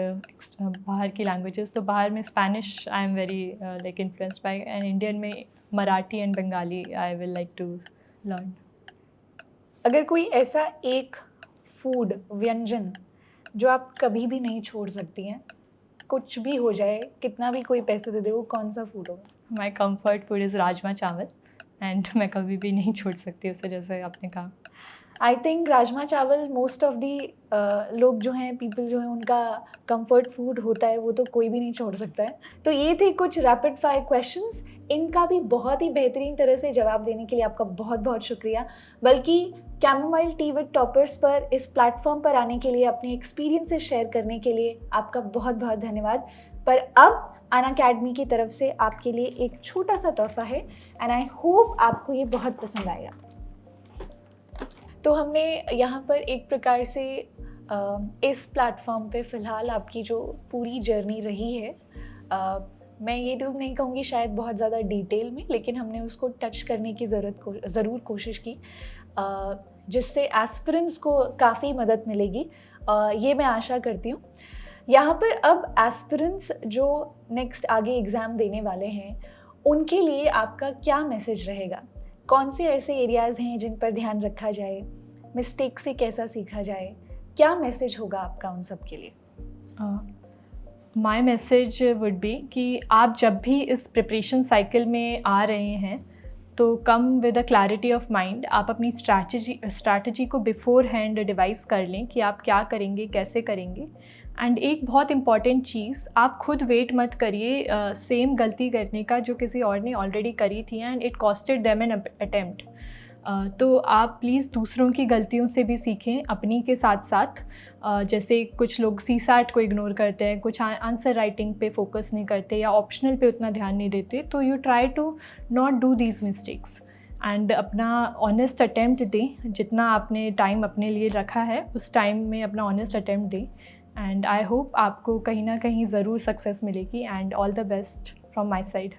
Speaker 1: बाहर की लैंग्वेजेस. तो बाहर में Spanish I am very like influenced by, and Indian में Marathi and Bengali I will like to learn.
Speaker 2: अगर कोई ऐसा एक फूड व्यंजन जो आप कभी भी नहीं छोड़ सकती हैं, कुछ भी हो जाए, कितना भी कोई पैसे दे दे, वो कौन सा फूड होगा?
Speaker 1: My comfort food is rajma चावल, एंड मैं कभी भी नहीं छोड़ सकती उसे, जैसे आपने कहा.
Speaker 2: आई थिंक राजमा चावल मोस्ट ऑफ दी लोग जो हैं, पीपल जो हैं, उनका कंफर्ट फूड होता है, वो तो कोई भी नहीं छोड़ सकता है. तो ये थे कुछ रैपिड फायर क्वेश्चंस. इनका भी बहुत ही बेहतरीन तरह से जवाब देने के लिए आपका बहुत बहुत शुक्रिया. बल्कि कैमोमाइल टी विद टॉपर्स पर इस प्लेटफॉर्म पर आने के लिए, अपने एक्सपीरियंसेस शेयर करने के लिए आपका बहुत बहुत धन्यवाद. पर अब अनअकैडमी की तरफ से आपके लिए एक छोटा सा तोहफा है, एंड आई होप आपको ये बहुत पसंद आएगा. तो हमने यहाँ पर एक प्रकार से इस प्लेटफॉर्म पे फ़िलहाल आपकी जो पूरी जर्नी रही है, मैं ये तो नहीं कहूँगी शायद बहुत ज़्यादा डिटेल में, लेकिन हमने उसको टच करने की ज़रूर कोशिश की, जिससे एस्पिरेंट्स को काफ़ी मदद मिलेगी, ये मैं आशा करती हूँ. यहाँ पर अब एस्पिरेंट्स जो नेक्स्ट आगे एग्ज़ाम देने वाले हैं, उनके लिए आपका क्या मैसेज रहेगा? कौन से ऐसे एरियाज़ हैं जिन पर ध्यान रखा जाए? मिस्टेक से कैसा सीखा जाए? क्या मैसेज होगा आपका उन सब के लिए?
Speaker 1: माय मैसेज वुड बी कि आप जब भी इस प्रिपरेशन साइकिल में आ रहे हैं, तो come with a clarity of mind. आप अपनी स्ट्रैटेजी को बिफोर हैंड डिवाइस कर लें कि आप क्या करेंगे, कैसे करेंगे. एंड एक बहुत इम्पॉर्टेंट चीज़, आप खुद वेट मत करिए सेम गलती करने का जो किसी और ने ऑलरेडी करी थी and it costed them an attempt. तो आप प्लीज़ दूसरों की गलतियों से भी सीखें, अपनी के साथ साथ. जैसे कुछ लोग CSAT को इग्नोर करते हैं, कुछ आंसर राइटिंग पे फोकस नहीं करते या ऑप्शनल पे उतना ध्यान नहीं देते. तो you try to not do these mistakes and अपना ऑनेस्ट अटैम्प्ट दें. जितना आपने टाइम अपने लिए रखा है, उस टाइम में अपना ऑनेस्ट अटैम्प्ट दें. एंड आई होप आपको कहीं ना कहीं ज़रूर सक्सेस मिलेगी. And all the best from my side.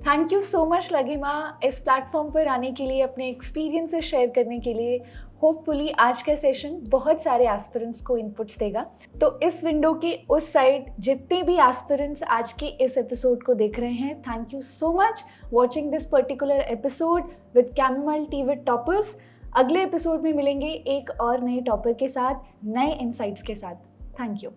Speaker 2: Thank you so much Laghima, इस प्लेटफॉर्म पर आने के लिए, अपने एक्सपीरियंसेस शेयर करने के लिए. होपफुली आज का सेशन बहुत सारे एस्पिरेंट्स को इनपुट्स देगा. तो इस विंडो की उस साइड जितने भी एस्पिरेंट्स आज के इस एपिसोड को देख रहे हैं, thank you so much watching this particular episode with chamomile tea with toppers. अगले एपिसोड में मिलेंगे एक और नए टॉपर के साथ, नए इनसाइट्स के साथ. Thank you.